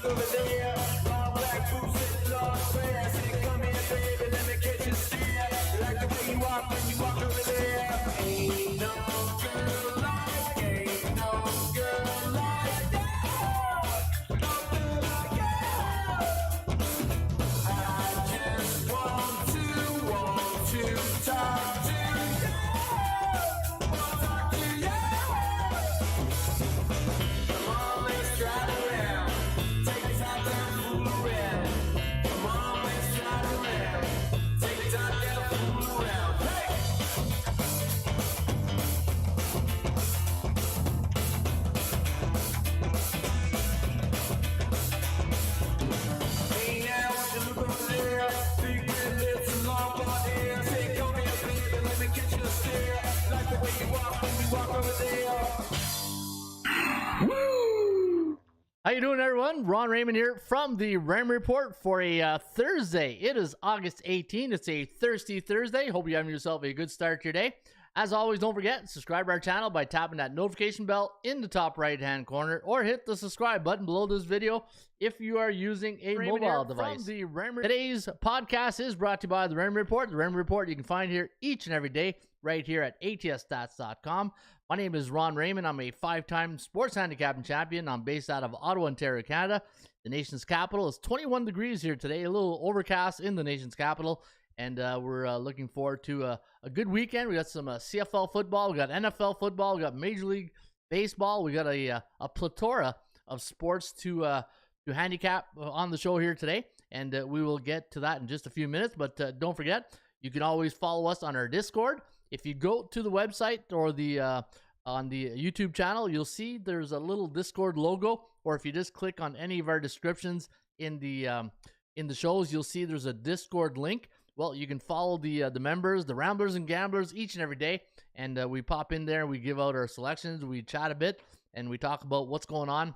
look over there. Long black boots and long grass. And come here, baby, let me catch you stare. Like the way you walk when you walk over there. Ain't no girl like, ain't no girl like that. No girl like you. I just want to talk to you. Want to talk to you. Come on, let's drive around. Take time to fool around. Come on, let's drive around. Take time to fool around. Hey! Hey now, would you look over there? Big red lips and long blonde hair. Say, come here, baby, let me catch you a stare. Like the way you walk when you walk over there. How you doing, everyone? Ron Raymond here from the Raymond Report for a Thursday. It is August 18th. It's a thirsty Thursday. Hope you have yourself a good start to your day. As always, don't forget, subscribe to our channel by tapping that notification bell in the top right-hand corner, or hit the subscribe button below this video if you are using a mobile device. Today's podcast is brought to you by the Raymond Report. The Raymond Report you can find here each and every day right here at atsstats.com. My name is Ron Raymond. I'm a 5-time sports handicapping champion. I'm based out of Ottawa, Ontario, Canada. The nation's capital is 21 degrees here today, a little overcast in the nation's capital. And we're looking forward to a good weekend. We got some CFL football. We got NFL football. We got Major League Baseball. We got a plethora of sports to handicap on the show here today. And we will get to that in just a few minutes. But don't forget, you can always follow us on our Discord. If you go to the website or the on the YouTube channel, you'll see there's a little Discord logo. Or if you just click on any of our descriptions in the shows, you'll see there's a Discord link. Well, you can follow the members, the Ramblers and Gamblers, each and every day, and we pop in there, we give out our selections, we chat a bit, and we talk about what's going on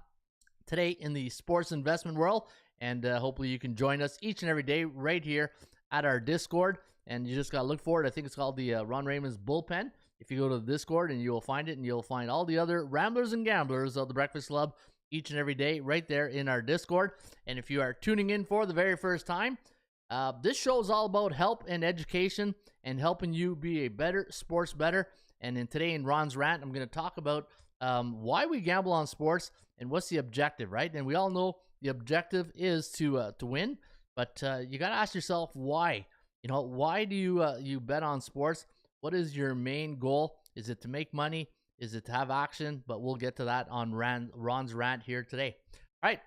today in the sports investment world, and hopefully you can join us each and every day right here at our Discord, and you just got to look for it. I think it's called the Ron Raymond's Bullpen. If you go to the Discord, and you will find it, and you'll find all the other Ramblers and Gamblers of the Breakfast Club each and every day right there in our Discord, and if you are tuning in for the very first time, this show is all about help and education and helping you be a better sports bettor. And today in Ron's Rant, I'm going to talk about why we gamble on sports and what's the objective, right? And we all know the objective is to win, but you got to ask yourself why. You know, why do you bet on sports? What is your main goal? Is it to make money? Is it to have action? But we'll get to that on Ron's Rant here today. All right.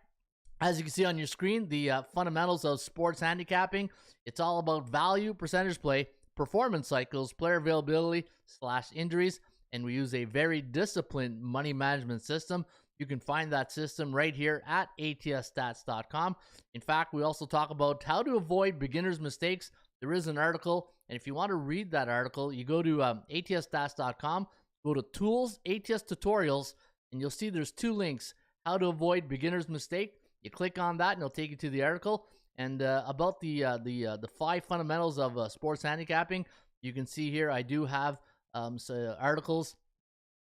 As you can see on your screen, the fundamentals of sports handicapping, it's all about value, percentage play, performance cycles, player availability / injuries, and we use a very disciplined money management system. You can find that system right here at atsstats.com. In fact, we also talk about how to avoid beginners' mistakes. There is an article, and if you want to read that article, you go to atsstats.com, go to Tools, ATS Tutorials, and you'll see there's 2 links, how to avoid beginners' mistake. You click on that, and it'll take you to the article. And about the 5 fundamentals of sports handicapping, you can see here I do have some articles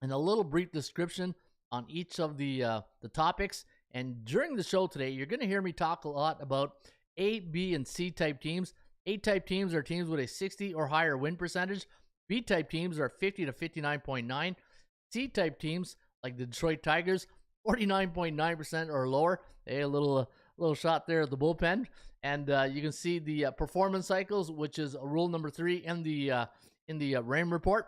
and a little brief description on each of the topics. And during the show today, you're going to hear me talk a lot about A, B, and C type teams. A type teams are teams with a 60 or higher win percentage. B type teams are 50 to 59.9. C type teams, like the Detroit Tigers, 49.9% or lower. A little shot there at the bullpen, and you can see the performance cycles, which is rule number 3 in the Raymond Report.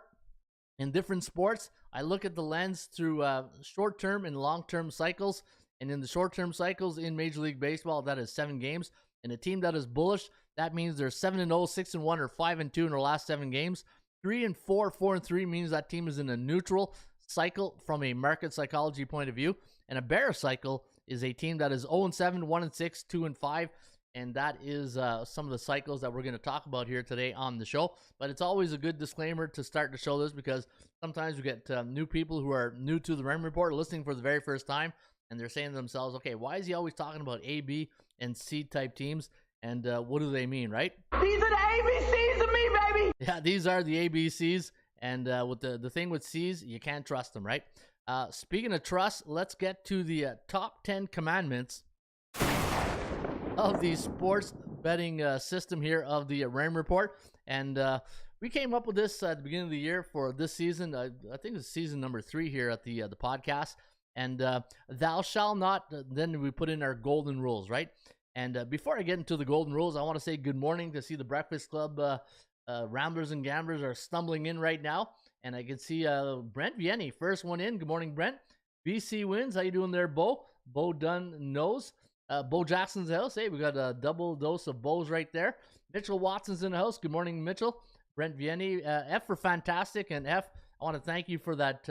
In different sports, I look at the lens through short-term and long-term cycles, and in the short-term cycles in Major League Baseball, that is 7 games. And a team that is bullish, that means they're 7-0, 6-1, or 5-2 in their last 7 games. 3-4, 4-3 means that team is in a neutral cycle from a market psychology point of view, and a bear cycle is a team that is 0-7, 1-6, 2-5, and that is some of the cycles that we're going to talk about here today on the show. But it's always a good disclaimer to start to show this, because sometimes we get new people who are new to the Raymond Report listening for the very first time, and they're saying to themselves, okay, why is he always talking about A, B, and C type teams, and what do they mean, right? These are the ABCs of me, baby. Yeah, these are the ABCs, and with the thing with C's, you can't trust them, right? Speaking of trust, let's get to the top 10 commandments of the sports betting system here of the Raymond Report. And we came up with this at the beginning of the year for this season. I think it's season number 3 here at the podcast. And thou shall not, then we put in our golden rules, right? And before I get into the golden rules, I want to say good morning to see the Breakfast Club Ramblers and Gamblers are stumbling in right now. And I can see Brent Vienny, first one in. Good morning, Brent. BC wins. How you doing there, Bo? Bo Dunn knows. Bo Jackson's in the house. Hey, we got a double dose of Bo's right there. Mitchell Watson's in the house. Good morning, Mitchell. Brent Vienny. F for fantastic. And F, I want to thank you for that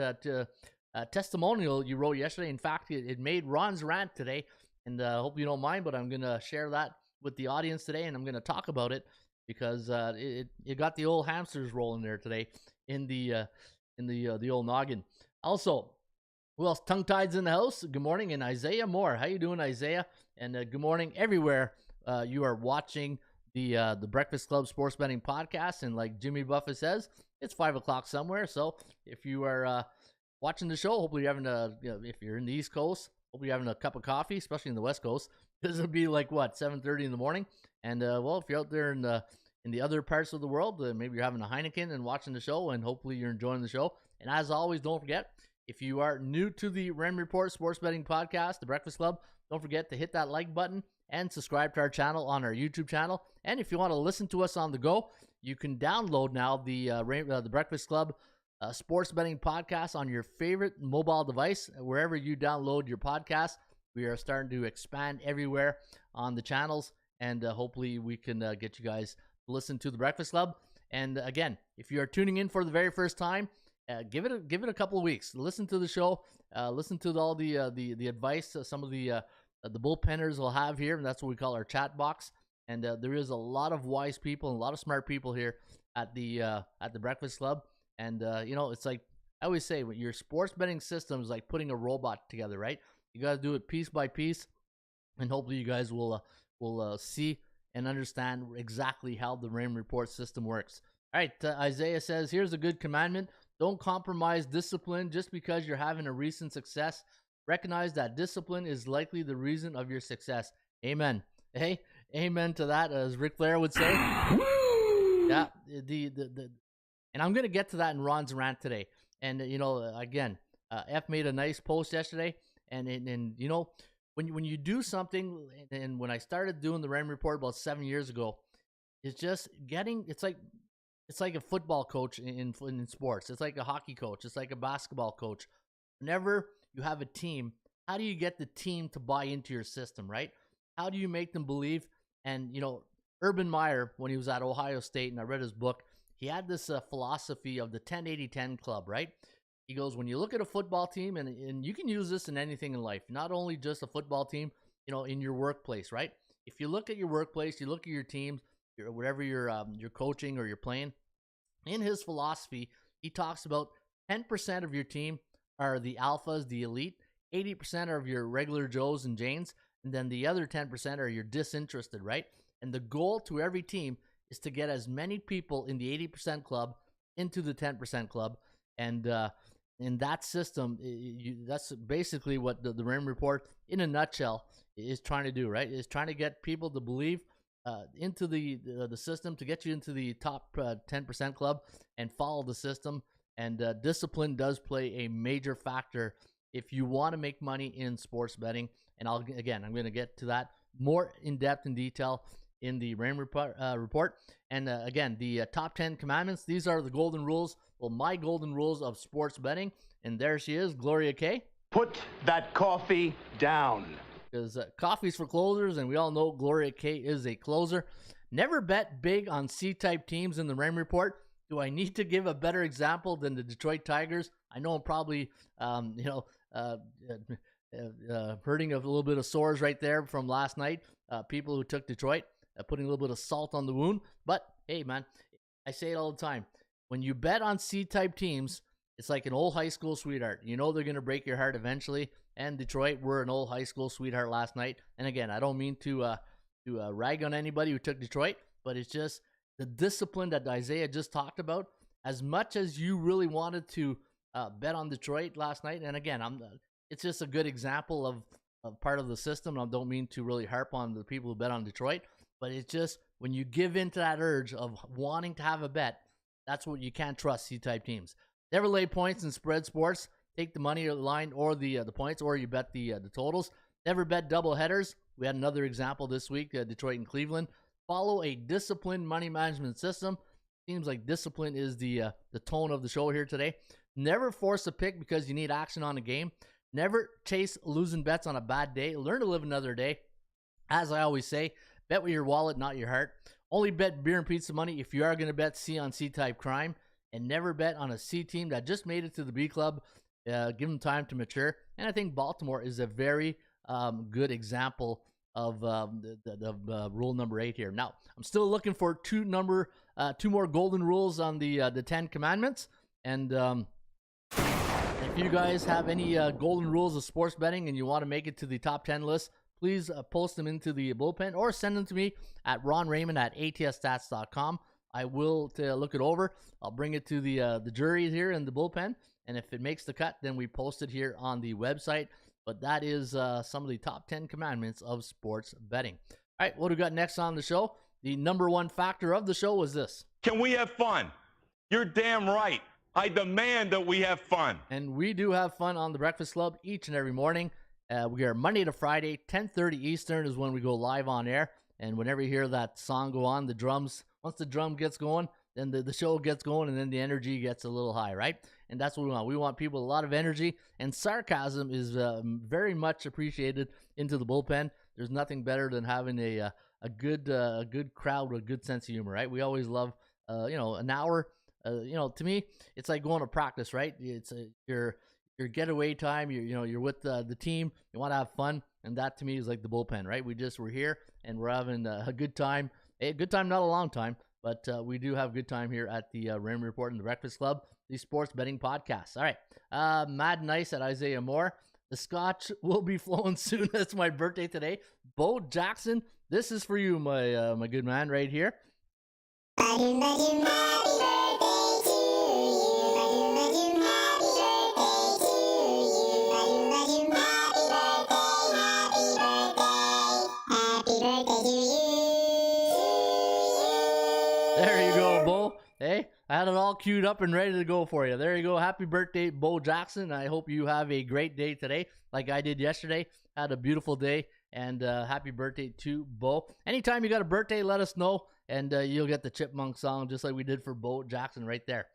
testimonial you wrote yesterday. In fact, it made Ron's rant today. And I hope you don't mind, but I'm going to share that with the audience today. And I'm going to talk about it because it got the old hamsters rolling there today in the old noggin. Also, who else? Tongue Tied's in the house. Good morning. And Isaiah Moore. How you doing, Isaiah? And good morning everywhere you are watching the Breakfast Club Sports Betting Podcast. And like Jimmy Buffett says, it's 5 o'clock somewhere. So if you are watching the show, hopefully you're having if you're in the East Coast, hopefully you're having a cup of coffee, especially in the West Coast. This will be like, 7:30 in the morning. And well, if you're out there in the other parts of the world, maybe you're having a Heineken and watching the show, and hopefully you're enjoying the show. And as always, don't forget, if you are new to the Raymond Report Sports Betting Podcast, the Breakfast Club, don't forget to hit that like button and subscribe to our channel on our YouTube channel. And if you want to listen to us on the go, you can download now the Breakfast Club Sports Betting Podcast on your favorite mobile device, wherever you download your podcast. We are starting to expand everywhere on the channels, and hopefully we can get you guys to listen to the Breakfast Club. And again, if you are tuning in for the very first time, give it a couple of weeks. Listen to the show. Listen to all the advice some of the bullpenners will have here, and that's what we call our chat box. And there is a lot of wise people and a lot of smart people here at the Breakfast Club. And it's like I always say, your sports betting system is like putting a robot together, right? You got to do it piece by piece, and hopefully you guys will see and understand exactly how the Raymond Report system works. All right, Isaiah says, here's a good commandment. Don't compromise discipline just because you're having a recent success. Recognize that discipline is likely the reason of your success. Amen. Hey, amen to that, as Ric Flair would say. Yeah, and I'm going to get to that in Ron's rant today. And, again, F made a nice post yesterday. And when you do something, and when I started doing the Raymond Report about 7 years ago, it's just it's like a football coach in sports. It's like a hockey coach. It's like a basketball coach. Whenever you have a team, how do you get the team to buy into your system, right? How do you make them believe? And, Urban Meyer, when he was at Ohio State, and I read his book, he had this philosophy of the 10-80-10 club, right? He goes, when you look at a football team, and you can use this in anything in life, not only just a football team, in your workplace, right? If you look at your workplace, you look at your teams, whatever you're coaching or you're playing, in his philosophy, he talks about 10% of your team are the alphas, the elite, 80% are of your regular Joes and Janes, and then the other 10% are your disinterested, right? And the goal to every team is to get as many people in the 80% club into the 10% club. And in that system, that's basically what the Raymond Report, in a nutshell, is trying to do, right? Is trying to get people to believe into the system, to get you into the top 10% club and follow the system. And discipline does play a major factor if you want to make money in sports betting. And I'm going to get to that more in depth and detail in the Raymond report. And again, the top 10 commandments, these are the golden rules. Well, my golden rules of sports betting. And there she is, Gloria K. Put that coffee down. Because coffee's for closers, and we all know Gloria K is a closer. Never bet big on C-type teams in the Raymond Report. Do I need to give a better example than the Detroit Tigers? I know I'm probably, hurting a little bit of sores right there from last night. People who took Detroit, putting a little bit of salt on the wound. But, hey, man, I say it all the time. When you bet on C-type teams, it's like an old high school sweetheart. You know they're going to break your heart eventually. And Detroit were an old high school sweetheart last night. And again, I don't mean to rag on anybody who took Detroit, but it's just the discipline that Isaiah just talked about. As much as you really wanted to bet on Detroit last night, and again, it's just a good example of part of the system. I don't mean to really harp on the people who bet on Detroit, but it's just when you give in to that urge of wanting to have a bet, that's what you can't trust C-type teams. Never lay points in spread sports. Take the money line or the points, or you bet the totals. Never bet double headers. We had another example this week, Detroit and Cleveland. Follow a disciplined money management system. Seems like discipline is the tone of the show here today. Never force a pick because you need action on a game. Never chase losing bets on a bad day. Learn to live another day. As I always say, bet with your wallet, not your heart. Only bet beer and pizza money if you are going to bet C on C-type crime. And never bet on a C team that just made it to the B club. Give them time to mature. And I think Baltimore is a very good example of the rule number 8 here. Now, I'm still looking for two more golden rules on the 10 commandments. And if you guys have any golden rules of sports betting and you want to make it to the top 10 list, please post them into the bullpen or send them to me at Ron Raymond at atsstats.com. I will look it over. I'll bring it to the jury here in the bullpen. And if it makes the cut, then we post it here on the website. But that is some of the top 10 commandments of sports betting. All right, what do we got next on the show? The number one factor of the show was this. Can we have fun? You're damn right. I demand that we have fun. And we do have fun on the Breakfast Club each and every morning. We are Monday to Friday, 10:30 Eastern is when we go live on air. And whenever you hear that song go on, the drums, once the drum gets going, then the show gets going, and then the energy gets a little high, right? And that's what we want. We want people with a lot of energy, and sarcasm is very much appreciated into the bullpen. There's nothing better than having a good crowd with a good sense of humor, right? We always love, an hour. To me, it's like going to practice, right? It's your getaway time. You're with the team. You want to have fun, and that to me is like the bullpen, right? We're here and we're having a good time. A good time, not a long time, but we do have a good time here at the Raymond Report and the Breakfast Club, the sports betting podcast. All right, Mad Nice at Isaiah Moore. The scotch will be flowing soon. That's my birthday today. Bo Jackson, this is for you, my good man, right here. There you go, Bo. Hey, I had it all queued up and ready to go for you. There you go. Happy birthday, Bo Jackson. I hope you have a great day today, like I did yesterday. Had a beautiful day, and happy birthday to Bo. Anytime you got a birthday, let us know, and you'll get the Chipmunk song just like we did for Bo Jackson right there.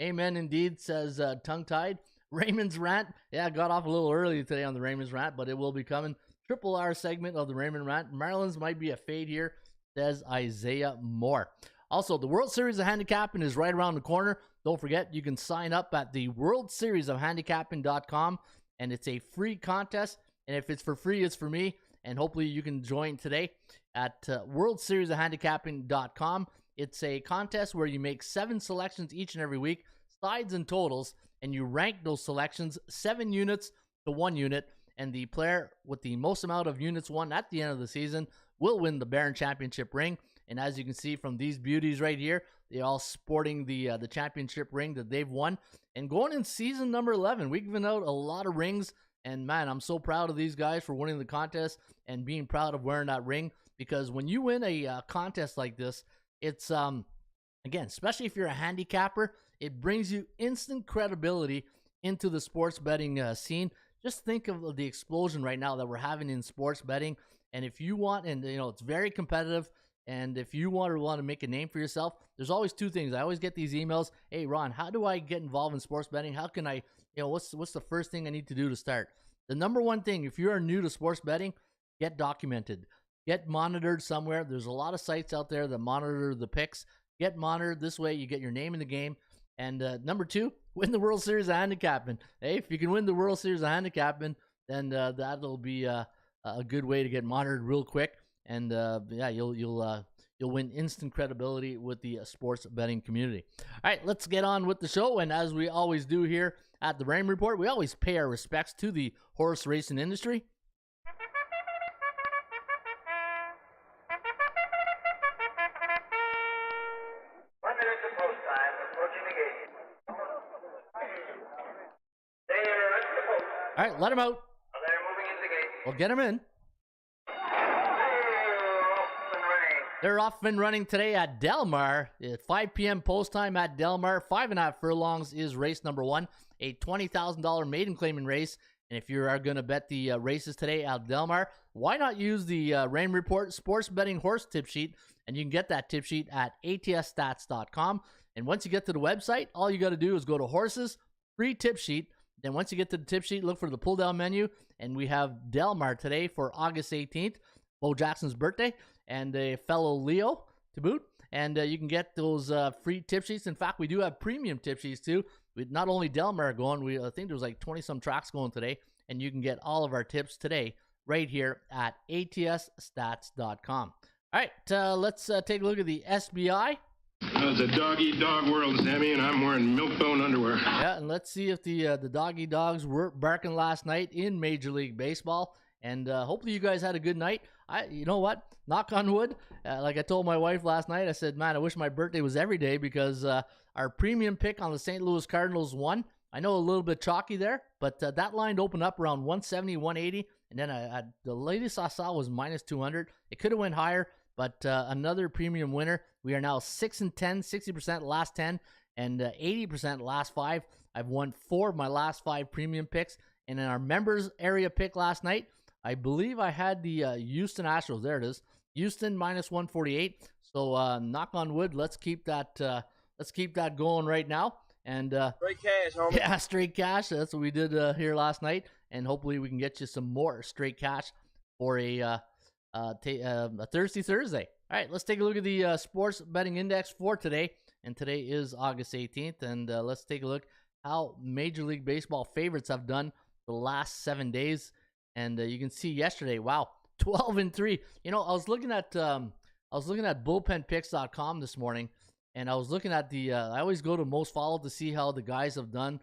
Amen indeed, says Tongue-Tied. Raymond's Rant. Yeah, I got off a little early today on the Raymond's Rant, but it will be coming. Triple R segment of the Raymond Rant. Maryland's might be a fade here, says Isaiah Moore. Also, the World Series of Handicapping is right around the corner. Don't forget, you can sign up at the World Series of Handicapping.com, and it's a free contest. And if it's for free, it's for me. And hopefully you can join today at World Series of Handicapping.com. It's a contest where you make 7 selections each and every week, sides and totals, and you rank those selections 7 units to 1 unit. And the player with the most amount of units won at the end of the season will win the Barron Championship ring. And as you can see from these beauties right here, they're all sporting the championship ring that they've won. And going in season number 11, we've given out a lot of rings. And man, I'm so proud of these guys for winning the contest and being proud of wearing that ring. Because when you win a contest like this, it's, again, especially if you're a handicapper, it brings you instant credibility into the sports betting scene. Just think of the explosion right now that we're having in sports betting. And if you want, and it's very competitive. And if you want to make a name for yourself, there's always 2 things. I always get these emails. Hey, Ron, how do I get involved in sports betting? How can I, what's the first thing I need to do to start? The number one thing, if you're new to sports betting, get documented. Get monitored somewhere. There's a lot of sites out there that monitor the picks. Get monitored. This way you get your name in the game. And number 2, win the World Series of Handicapping. Hey, if you can win the World Series of Handicapping, then that'll be a good way to get monitored real quick. And you'll win instant credibility with the sports betting community. All right, let's get on with the show. And as we always do here at the Raymond Report, we always pay our respects to the horse racing industry. All right, let him out. They're moving in the gate. Well, get them in. They're off and running today at Del Mar. At 5 p.m. post time at Del Mar. 5.5 furlongs is race number 1. A $20,000 maiden claiming race. And if you are going to bet the races today at Del Mar, why not use the Raymond Report sports betting horse tip sheet? And you can get that tip sheet at atsstats.com. And once you get to the website, all you got to do is go to horses, free tip sheet. Then once you get to the tip sheet, look for the pull down menu. And we have Del Mar today for August 18th, Bo Jackson's birthday, and a fellow Leo to boot. And you can get those free tip sheets. In fact, we do have premium tip sheets too. With not only Del Mar going, I think there's like 20 some tracks going today. And you can get all of our tips today right here at atsstats.com. All right, let's take a look at the SBI. It's a dog-eat-dog world, Sammy, and I'm wearing milk-bone underwear. Yeah, and let's see if the doggy dogs were barking last night in Major League Baseball. And hopefully you guys had a good night. You know what? Knock on wood. Like I told my wife last night, I said, man, I wish my birthday was every day because our premium pick on the St. Louis Cardinals won. I know a little bit chalky there, but that line opened up around 170, 180. And then the latest I saw was minus 200. It could have went higher, but another premium winner. We are now 6-10, 60% last 10, and 80% last 5. I've won 4 of my last 5 premium picks. And in our members area pick last night, I believe I had the Houston Astros. There it is. Houston minus 148. So knock on wood. Let's keep that going right now. And straight cash, homie. Yeah, straight cash. That's what we did here last night. And hopefully we can get you some more straight cash for a Thirsty Thursday. All right, let's take a look at the sports betting index for today. And today is August 18th. And let's take a look how Major League Baseball favorites have done the last 7 days. And you can see yesterday, wow, 12-3. You know, I was looking at bullpenpicks.com this morning, and I was looking at the I always go to most followed to see how the guys have done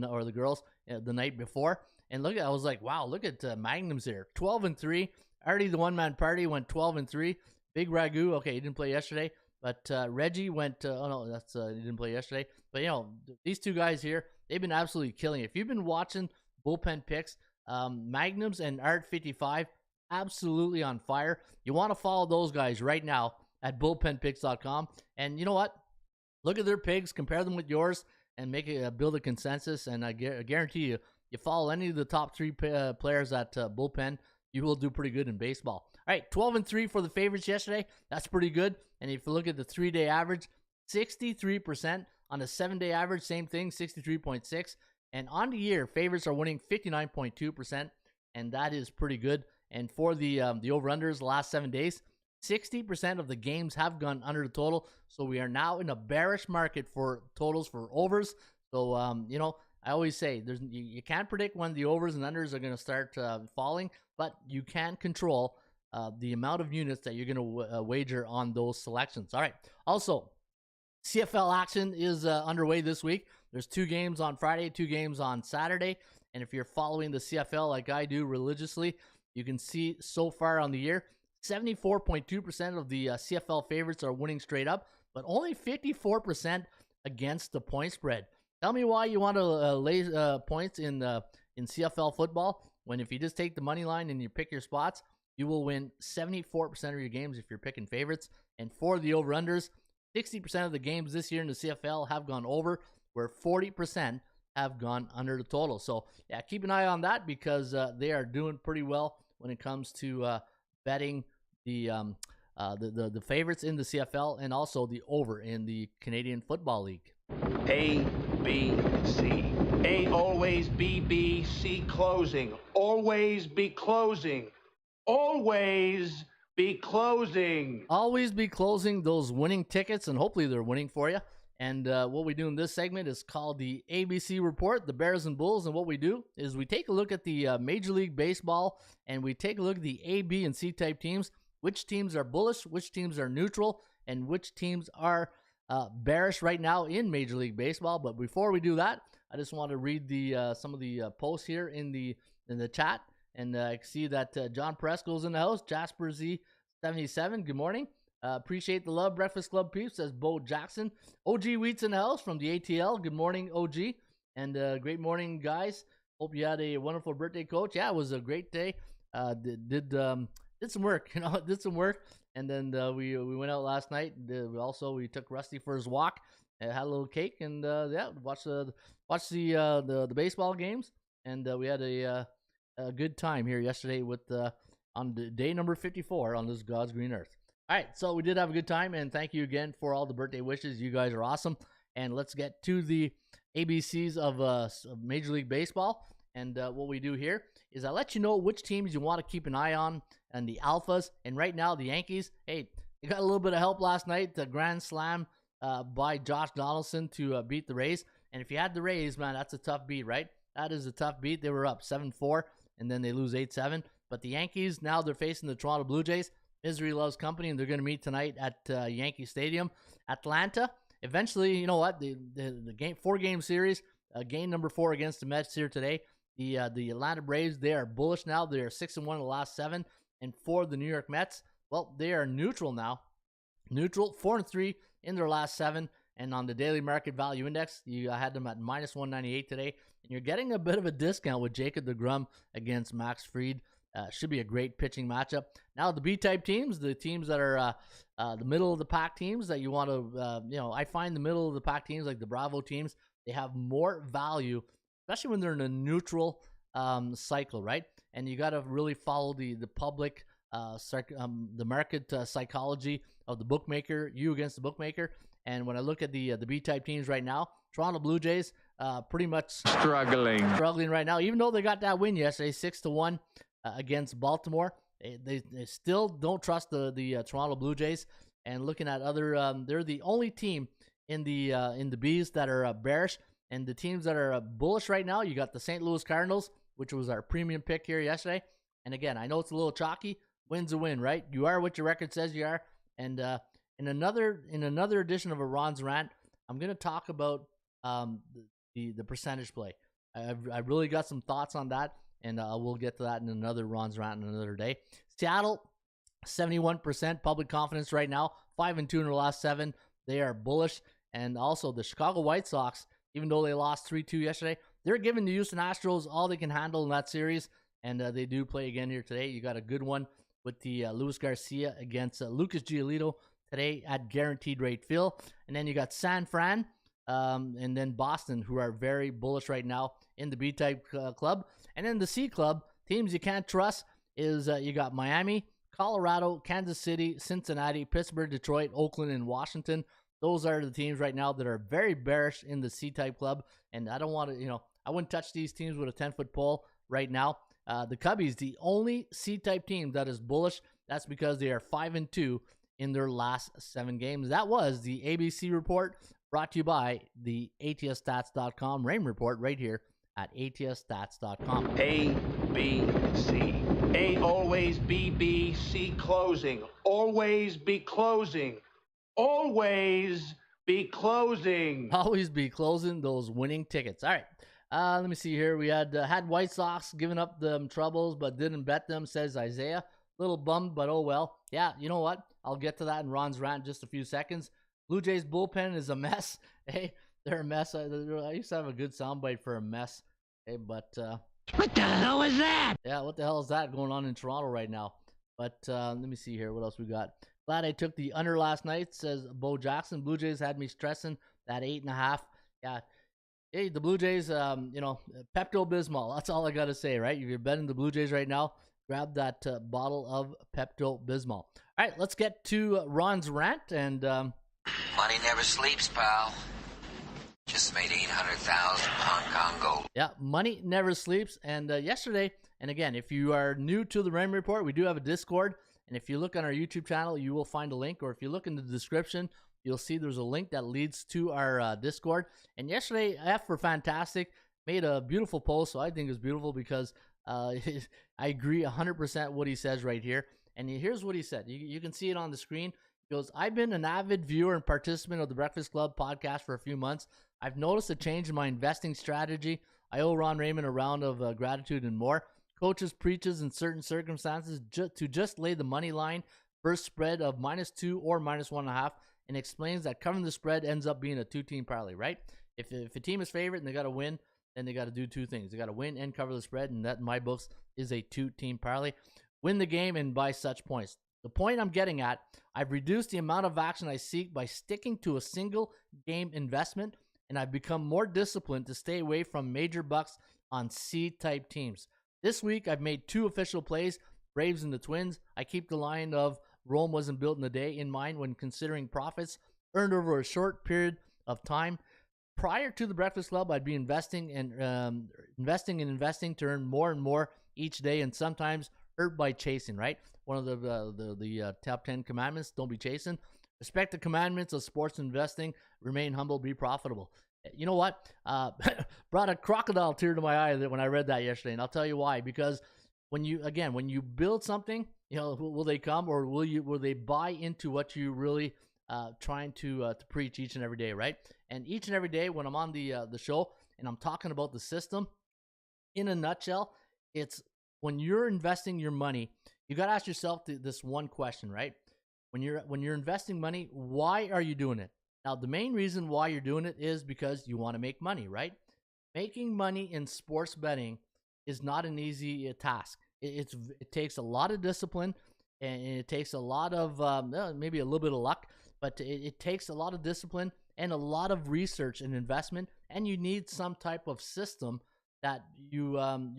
or the girls the night before. And I was like, wow, look at Magnum's here, 12-3. Already the one-man party went 12-3. Big Ragu, okay, he didn't play yesterday, but Reggie went. He didn't play yesterday. But you know, these two guys here, they've been absolutely killing it. If you've been watching bullpen picks, Magnums and Art 55, absolutely on fire. You want to follow those guys right now at bullpenpicks.com. And you know what? Look at their picks, compare them with yours, and build a consensus. And I guarantee you follow any of the top 3 players at bullpen, you will do pretty good in baseball. All right, 12-3 for the favorites yesterday. That's pretty good. And if you look at the 3-day average, 63%. On a 7-day average, same thing, 63.6%. And on the year, favorites are winning 59.2%, and that is pretty good. And for the over-unders the last 7 days, 60% of the games have gone under the total. So we are now in a bearish market for totals for overs. So, you know, I always say you can't predict when the overs and unders are going to start falling, but you can control the amount of units that you're going to wager on those selections. All right. Also, CFL action is underway this week. There's 2 games on Friday, 2 games on Saturday. And if you're following the CFL like I do religiously, you can see so far on the year, 74.2% of the CFL favorites are winning straight up, but only 54% against the point spread. Tell me why you want to lay points in CFL football when if you just take the money line and you pick your spots, you will win 74% of your games if you're picking favorites. And for the over-unders, 60% of the games this year in the CFL have gone over, where 40% have gone under the total. So, yeah, keep an eye on that because they are doing pretty well when it comes to betting the favorites in the CFL and also the over in the Canadian Football League. A, B, C. A, always B, B, C, closing. Always be closing. Always be closing. Always be closing those winning tickets, and hopefully they're winning for you. And what we do in this segment is called the ABC Report, the Bears and Bulls. And what we do is we take a look at the Major League Baseball, and we take a look at the A, B, and C type teams. Which teams are bullish, which teams are neutral, and which teams are bearish right now in Major League Baseball. But before we do that, I just want to read some of the posts here in the chat. And I see that John Presco's in the house. Jasper Z77, good morning. Appreciate the love. Breakfast Club peeps, says Bo Jackson. OG Wheats in the house from the ATL. Good morning, OG. And great morning, guys. Hope you had a wonderful birthday, Coach. Yeah, it was a great day. did some work, did some work. And then we went out last night. We took Rusty for his walk, had a little cake, and watched the baseball games. And we had a good time here yesterday on day number 54 on this God's green earth. All right, so we did have a good time, and thank you again for all the birthday wishes. You guys are awesome. And let's get to the ABCs of Major League Baseball. And what we do here is I let you know which teams you want to keep an eye on and the alphas. And right now, the Yankees, hey, they got a little bit of help last night. The grand slam by Josh Donaldson to beat the Rays. And if you had the Rays, man, that's a tough beat, right? That is a tough beat. They were up 7-4, and then they lose 8-7. But the Yankees, now they're facing the Toronto Blue Jays. Misery loves company, and they're going to meet tonight at Yankee Stadium. Atlanta, eventually, you know what? The game 4-game series, game number 4 against the Mets here today. The Atlanta Braves, they are bullish now. They are 6-1 in the last 7. And for the New York Mets, well, they are neutral now. Neutral, 4-3 in their last 7. And on the daily market value index, you had them at minus 198 today. And you're getting a bit of a discount with Jacob deGrom against Max Fried. Should be a great pitching matchup. Now, the B-type teams, the teams that are the middle of the pack teams that you want to, I find the middle of the pack teams like the Bravo teams, they have more value, especially when they're in a neutral cycle, right? And you got to really follow the public, the market psychology of the bookmaker, you against the bookmaker. And when I look at the B-type teams right now, Toronto Blue Jays pretty much struggling right now, even though they got that win yesterday, 6-1 against Baltimore. They still don't trust the Toronto Blue Jays. And looking at other, they're the only team in the Bs that are bearish. And the teams that are bullish right now, you got the St. Louis Cardinals, which was our premium pick here yesterday. And again, I know it's a little chalky. Win's a win, right? You are what your record says you are. And in another edition of a Ron's Rant, I'm going to talk about the percentage play. I've really got some thoughts on that, and we'll get to that in another Ron's Rant in another day. Seattle, 71% public confidence right now, 5-2 in their last 7. They are bullish. And also the Chicago White Sox, even though they lost 3-2 yesterday, they're giving the Houston Astros all they can handle in that series, and they do play again here today. You got a good one with the Luis Garcia against Lucas Giolito today at Guaranteed Rate Field. And then you got San Fran and then Boston, who are very bullish right now in the B-type club. And then the C club, teams you can't trust, is you got Miami, Colorado, Kansas City, Cincinnati, Pittsburgh, Detroit, Oakland, and Washington. Those are the teams right now that are very bearish in the C-type club. And I don't want to, I wouldn't touch these teams with a 10-foot pole right now. The Cubbies, the only C-type team that is bullish. That's because they are 5-2 in their last 7 games. That was the ABC report brought to you by the ATSstats.com Raymond Report right here at ATSstats.com. A, B, C. A, always B, B, C, closing. Always be closing. Always be closing. Always be closing those winning tickets. All right. Let me see here. We had White Sox giving up them troubles, but didn't bet them, says Isaiah. Little bummed, but oh well. Yeah, you know what? I'll get to that in Ron's Rant in just a few seconds. Blue Jays bullpen is a mess. Hey, they're a mess. I used to have a good soundbite for a mess. Hey, but what the hell is that? Yeah, what the hell is that going on in Toronto right now? But let me see here. What else we got? Glad I took the under last night, says Bo Jackson. Blue Jays had me stressing that 8.5. Yeah. Hey, the Blue Jays, Pepto-Bismol. That's all I got to say, right? If you're betting the Blue Jays right now, grab that bottle of Pepto-Bismol. All right, let's get to Ron's Rant. And money never sleeps, pal. Just made 800,000 Hong Kong gold. Yeah, money never sleeps. And yesterday, and again, if you are new to the Raymond Report, we do have a Discord. And if you look on our YouTube channel, you will find a link. Or if you look in the description, you'll see there's a link that leads to our Discord. And yesterday, F for Fantastic made a beautiful post. So I think it's beautiful because I agree 100% what he says right here. And here's what he said. You can see it on the screen. He goes, I've been an avid viewer and participant of the Breakfast Club podcast for a few months. I've noticed a change in my investing strategy. I owe Ron Raymond a round of gratitude and more. Coaches preaches in certain circumstances to just lay the money line first spread of -2 or -1.5 and explains that covering the spread ends up being a 2-team parlay, right? If a team is favorite and they got to win, then they got to do two things. They got to win and cover the spread, and that in my books is a 2-team parlay. Win the game and by such points. The point I'm getting at, I've reduced the amount of action I seek by sticking to a single game investment, and I've become more disciplined to stay away from major bucks on C-type teams. This week, I've made 2 official plays, Braves and the Twins. I keep the line of Rome wasn't built in a day in mind when considering profits earned over a short period of time. Prior to the Breakfast Club, I'd be investing to earn more and more each day, and sometimes hurt by chasing, right? One of the top 10 commandments, don't be chasing. Respect the commandments of sports investing. Remain humble, be profitable. You know what? Brought a crocodile tear to my eye when I read that yesterday, and I'll tell you why. Because when you build something, will they come, or will they buy into what you really trying to preach each and every day, right? And each and every day when I'm on the show and I'm talking about the system, in a nutshell, it's when you're investing your money, you got to ask yourself this one question, right? When you're investing money, why are you doing it? Now, the main reason why you're doing it is because you want to make money, right? Making money in sports betting is not an easy task. It takes a lot of discipline, and it takes a lot of maybe a little bit of luck, but it takes a lot of discipline and a lot of research and investment, and you need some type of system that you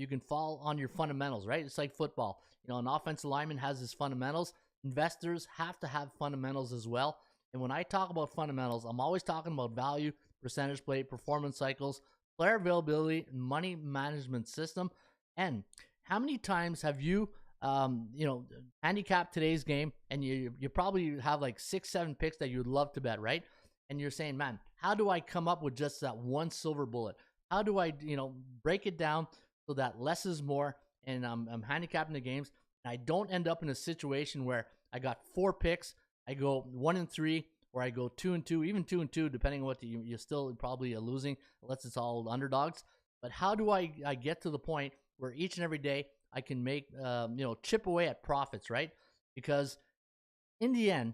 can fall on your fundamentals, right? It's like football. An offensive lineman has his fundamentals. Investors have to have fundamentals as well. And when I talk about fundamentals, I'm always talking about value, percentage play, performance cycles, player availability, money management system. And how many times have you, handicapped today's game, and you probably have like 6-7 picks that you'd love to bet, right? And you're saying, man, how do I come up with just that one silver bullet? How do I, break it down so that less is more, and I'm handicapping the games, and I don't end up in a situation where I got 4 picks, I go 1-3, or I go 2-2, even 2-2, depending on what you're still probably losing, unless it's all underdogs. But how do I get to the point where each and every day I can make, chip away at profits, right? Because in the end,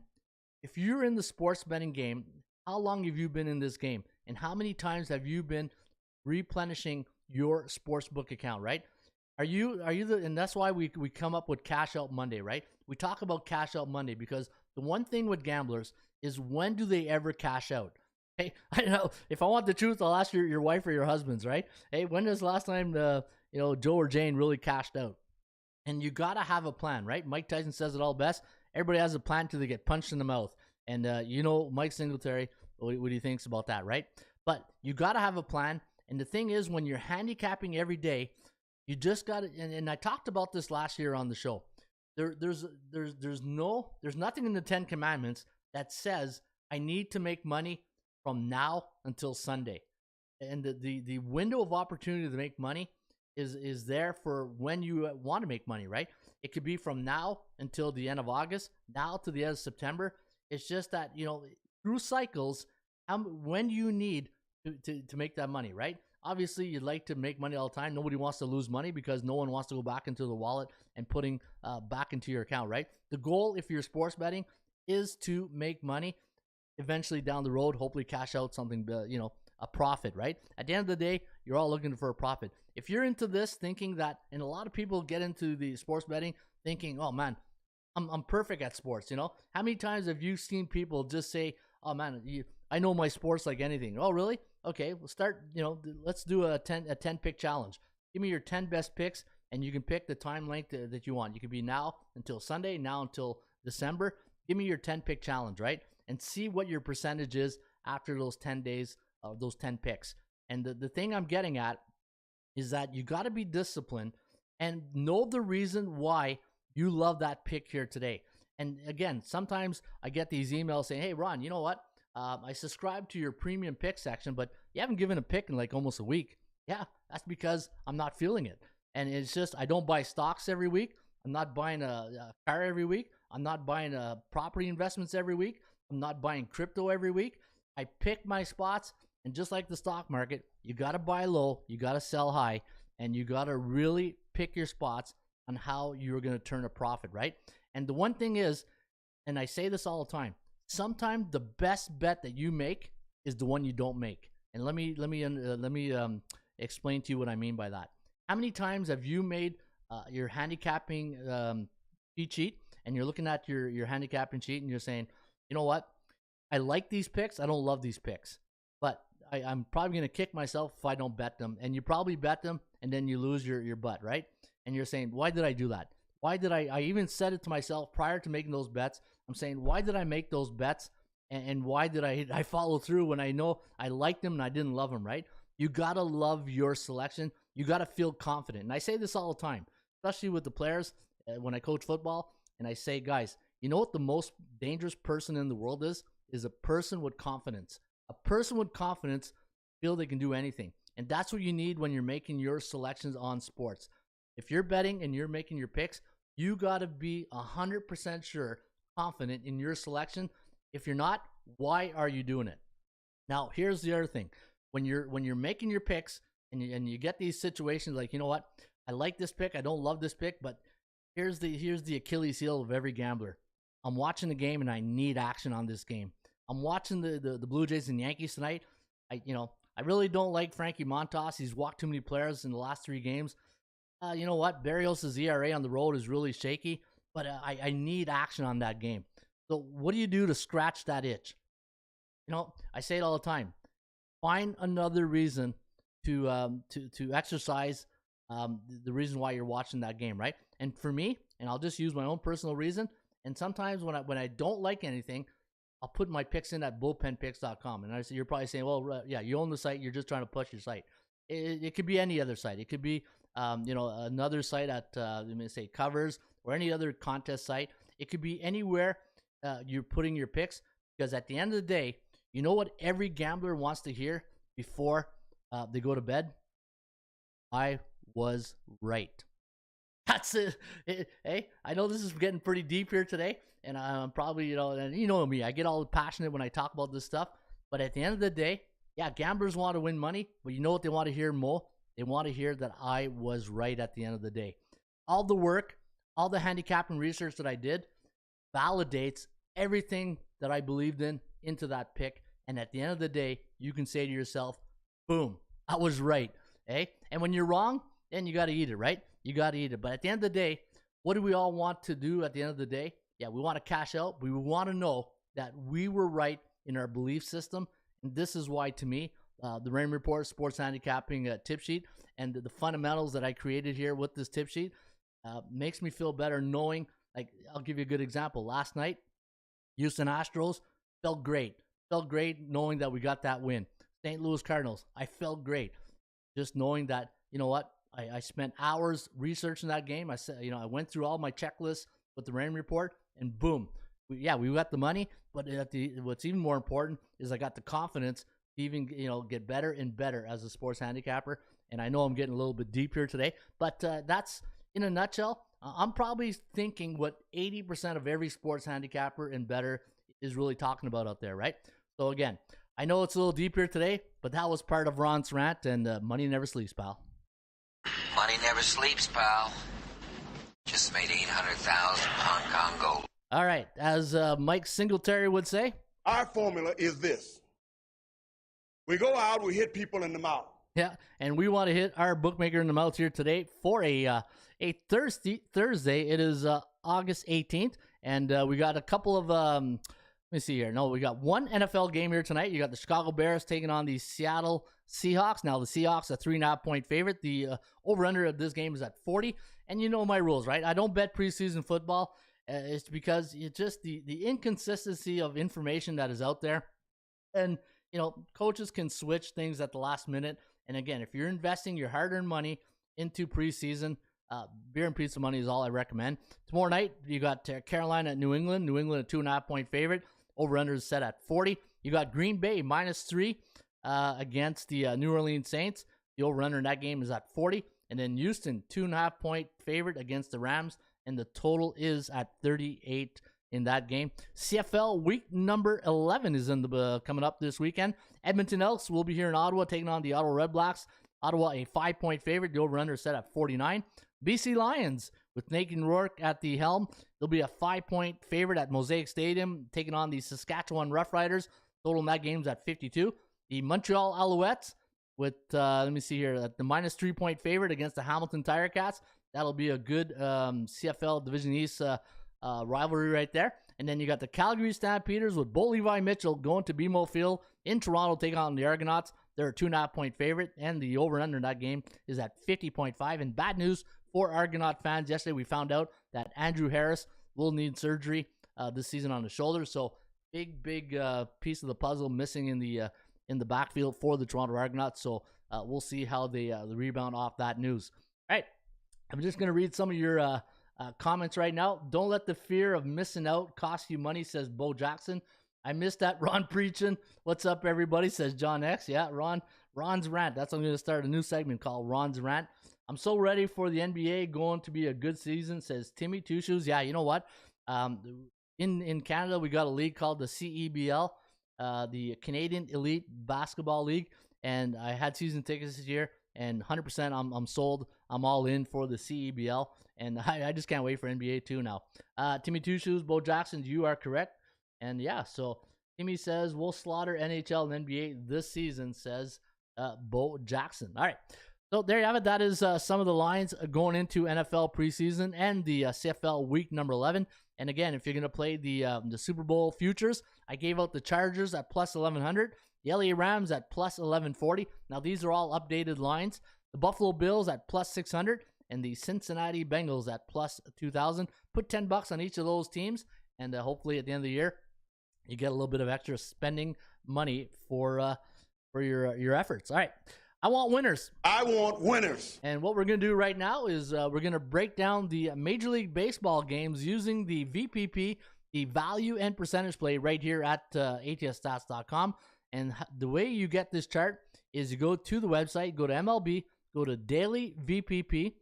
if you're in the sports betting game, how long have you been in this game? And how many times have you been replenishing your sportsbook account, right? Are you and that's why we come up with Cash Out Monday, right? We talk about Cash Out Monday because the one thing with gamblers is, when do they ever cash out? Hey, I know, if I want the truth, I'll ask your wife or your husband's, right? Hey, when was the last time Joe or Jane really cashed out? And you got to have a plan, right? Mike Tyson says it all best. Everybody has a plan till they get punched in the mouth. And Mike Singletary, what he thinks about that, right? But you got to have a plan. And the thing is, when you're handicapping every day, you just got to, and I talked about this last year on the show. There's nothing in the 10 Commandments that says I need to make money from now until Sunday. And the window of opportunity to make money is there for when you want to make money, right? It could be from now until the end of August, now to the end of September. It's just that, through cycles, when you need to make that money, right? Obviously, you'd like to make money all the time. Nobody wants to lose money because no one wants to go back into the wallet and putting back into your account, right? The goal, if you're sports betting, is to make money eventually down the road, hopefully cash out something, a profit, right? At the end of the day, you're all looking for a profit. If you're into this thinking that, and a lot of people get into the sports betting thinking, oh man, I'm perfect at sports, How many times have you seen people just say, oh man, I know my sports like anything. Oh, really? Okay, we'll start, let's do a 10 pick challenge. Give me your 10 best picks, and you can pick the time length that you want. You could be now until Sunday, now until December. Give me your 10 pick challenge, right? And see what your percentage is after those 10 days of those 10 picks. And the thing I'm getting at is that you got to be disciplined and know the reason why you love that pick here today. And again, sometimes I get these emails saying, hey, Ron, you know what? I subscribe to your premium pick section, but you haven't given a pick in like almost a week. Yeah, that's because I'm not feeling it. And it's just, I don't buy stocks every week. I'm not buying a car every week. I'm not buying property investments every week. I'm not buying crypto every week. I pick my spots, and just like the stock market, you got to buy low, you got to sell high, and you got to really pick your spots on how you're going to turn a profit, right? And the one thing is, and I say this all the time, sometimes the best bet that you make is the one you don't make. And let me explain to you what I mean by that. How many times have you made your handicapping cheat sheet, and you're looking at your handicapping sheet and you're saying, you know what? I like these picks. I don't love these picks, but I'm probably going to kick myself if I don't bet them. And you probably bet them, and then you lose your butt, right? And you're saying, why did I do that? Why did I even said it to myself prior to making those bets. I'm saying, why did I make those bets? And why did I follow through when I know I liked them and I didn't love them, right? You got to love your selection. You got to feel confident. And I say this all the time, especially with the players when I coach football. And I say, guys, you know what the most dangerous person in the world is a person with confidence. A person with confidence feel they can do anything. And that's what you need when you're making your selections on sports. If you're betting and you're making your picks, you got to be 100% sure, confident in your selection. If you're not, why are you doing it? Now, here's the other thing. When you're making your picks and you get these situations like, you know what? I like this pick. I don't love this pick, but here's the Achilles heel of every gambler. I'm watching the game and I need action on this game. I'm watching the Blue Jays and Yankees tonight. I really don't like Frankie Montas. He's walked too many players in the last 3 games. You know what? Barrios' ERA on the road is really shaky, but I need action on that game. So what do you do to scratch that itch? I say it all the time. Find another reason to exercise the reason why you're watching that game, right? And for me, and I'll just use my own personal reason, and sometimes when I don't like anything, I'll put my picks in at bullpenpicks.com. And you're probably saying, well, yeah, you own the site. You're just trying to push your site. It could be any other site. It could be, another site at, let me say, Covers or any other contest site. It could be anywhere you're putting your picks, because at the end of the day, you know what every gambler wants to hear before they go to bed? I was right. That's it. Hey, I know this is getting pretty deep here today, and I'm probably, and you know me, I get all passionate when I talk about this stuff. But at the end of the day, yeah, gamblers want to win money, but you know what they want to hear more? They want to hear that I was right at the end of the day. All the work, all the handicapping research that I did validates everything that I believed into that pick. And at the end of the day, you can say to yourself, boom, I was right. And when you're wrong, then you got to eat it, right? You got to eat it. But at the end of the day, what do we all want to do at the end of the day? Yeah, we want to cash out. We want to know that we were right in our belief system. And this is why, to me, the Raymond Report Sports Handicapping tip sheet and the fundamentals that I created here with this tip sheet makes me feel better knowing, like, I'll give you a good example. Last night, Houston Astros felt great. Felt great knowing that we got that win. St. Louis Cardinals, I felt great. Just knowing that, you know what, I spent hours researching that game. I said, I went through all my checklists with the Raymond Report, and boom, we got the money. But what's even more important is I got the confidence to even get better and better as a sports handicapper. And I know I'm getting a little bit deep here today, but that's in a nutshell. I'm probably thinking what 80% of every sports handicapper and better is really talking about out there, right? So again, I know it's a little deep here today, but that was part of Ron's rant, and money never sleeps, pal. Money never sleeps, pal. Just made 800,000 Hong Kong gold. All right, as Mike Singletary would say, our formula is this. We go out, we hit people in the mouth. Yeah, and we want to hit our bookmaker in the mouth here today for a Thursday. It is August 18th, and we got a couple of, let me see here. No, we got one NFL game here tonight. You got the Chicago Bears taking on the Seattle Seahawks. Now, the Seahawks are 3.5-point favorite. The over-under of this game is at 40. And you know my rules, right? I don't bet preseason football. It's because it's just the inconsistency of information that is out there. And, coaches can switch things at the last minute. And again, if you're investing your hard-earned money into preseason, beer and pizza money is all I recommend. Tomorrow night, you got Carolina at New England. New England, a 2.5-point favorite. Over-under is set at 40. You got Green Bay, -3 against the New Orleans Saints. The over-under in that game is at 40. And then Houston, 2.5-point favorite against the Rams. And the total is at 38 in that game. CFL week number 11 is coming up this weekend. Edmonton Elks will be here in Ottawa taking on the Ottawa Red Blacks. Ottawa, a 5-point favorite. The over-under is set at 49. BC Lions with Nathan Rourke at the helm. They'll be a 5-point favorite at Mosaic Stadium taking on the Saskatchewan Roughriders. Total in that game is at 52. The Montreal Alouettes with, let me see here, the minus 3-point favorite against the Hamilton Tiger Cats. That'll be a good CFL Division East rivalry right there. And then you got the Calgary Stampeders with Bo Levi Mitchell going to BMO Field in Toronto, taking on the Argonauts. They're a 2.5-point favorite, and the over-under in that game is at 50.5. And bad news for Argonaut fans. Yesterday we found out that Andrew Harris will need surgery this season on his shoulder. So big piece of the puzzle missing in the backfield for the Toronto Argonauts. So we'll see how they rebound off that news. All right, I'm just going to read some of your comments right now. Don't let the fear of missing out cost you money, says Bo Jackson. I missed that Ron preaching. What's up, everybody, says John X. Yeah, Ron's Rant. That's I'm going to start a new segment called Ron's Rant. I'm so ready for the NBA. Going to be a good season, says Timmy Two Shoes. Yeah, you know what? In Canada, we got a league called the CEBL, the Canadian Elite Basketball League, and I had season tickets this year, and 100% I'm sold. I'm all in for the CEBL, and I just can't wait for NBA 2 now. Timmy Two Shoes, Bo Jackson, you are correct. And yeah, so Timmy says we'll slaughter NHL and NBA this season, says Bo Jackson. All right, so there you have it. That is some of the lines going into NFL preseason and the CFL week number 11. And again, if you're going to play the Super Bowl futures, I gave out the Chargers at plus 1,100, the LA Rams at plus 1,140. Now, these are all updated lines. The Buffalo Bills at plus 600 and the Cincinnati Bengals at plus 2,000. Put $10 on each of those teams, and hopefully at the end of the year, you get a little bit of extra spending money for your efforts. All right. I want winners. I want winners. And what we're going to do right now is we're going to break down the Major League Baseball games using the VPP, the value and percentage play right here at ATSstats.com. And the way you get this chart is you go to the website, go to MLB, go to Daily VPP,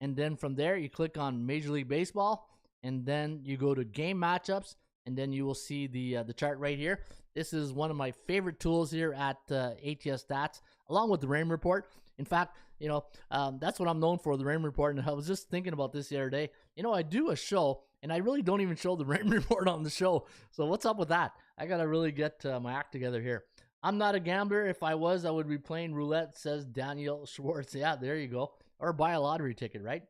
and then from there you click on Major League Baseball, and then you go to Game Matchups, and then you will see the chart right here. This is one of my favorite tools here at ATS Stats, along with the Raymond Report. In fact, that's what I'm known for, the Raymond Report. And I was just thinking about this the other day. I do a show, and I really don't even show the Raymond Report on the show. So what's up with that? I got to really get my act together here. I'm not a gambler. If I was, I would be playing roulette, says Daniel Schwartz. Yeah, there you go. Or buy a lottery ticket, right?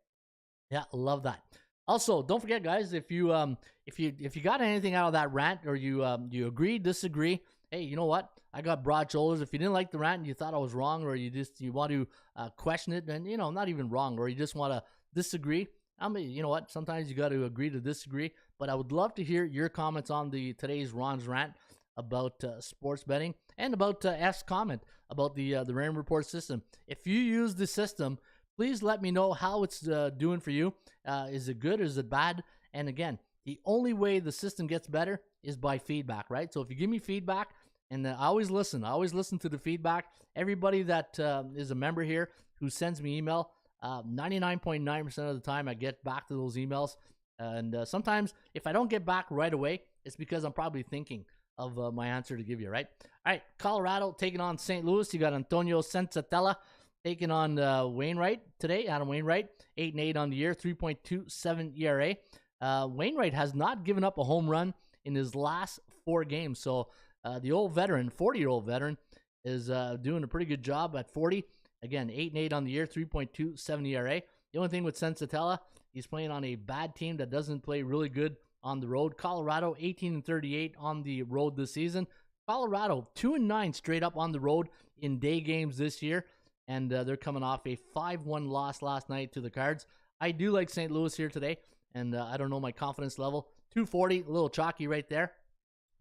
Yeah, love that. Also, don't forget, guys, if you got anything out of that rant, or you agree, disagree, hey, you know what? I got broad shoulders. If you didn't like the rant and you thought I was wrong, or you want to question it, and not even wrong, or you just want to disagree, I mean, you know what? Sometimes you got to agree to disagree. But I would love to hear your comments on today's Ron's Rant about sports betting, and about F's comment about the Raymond Report system. If you use the system, please let me know how it's doing for you. Is it good or is it bad? And again, the only way the system gets better is by feedback, right? So if you give me feedback, and I always listen to the feedback. Everybody that is a member here who sends me email, 99.9% of the time I get back to those emails. And sometimes if I don't get back right away, it's because I'm probably thinking of my answer to give you, right? All right, Colorado taking on St. Louis. You got Antonio Senzatella taking on Wainwright today. Adam Wainwright, 8-8 on the year, 3.27 ERA. Wainwright has not given up a home run in his last 4 games. So the old veteran, 40-year-old veteran, is doing a pretty good job at 40. Again, 8-8 on the year, 3.27 ERA. The only thing with Senzatella, he's playing on a bad team that doesn't play really good on the road. Colorado, 18-38 on the road this season. Colorado, 2-9 straight up on the road in day games this year. And they're coming off a 5-1 loss last night to the Cards. I do like St. Louis here today, and I don't know my confidence level. 240, a little chalky right there.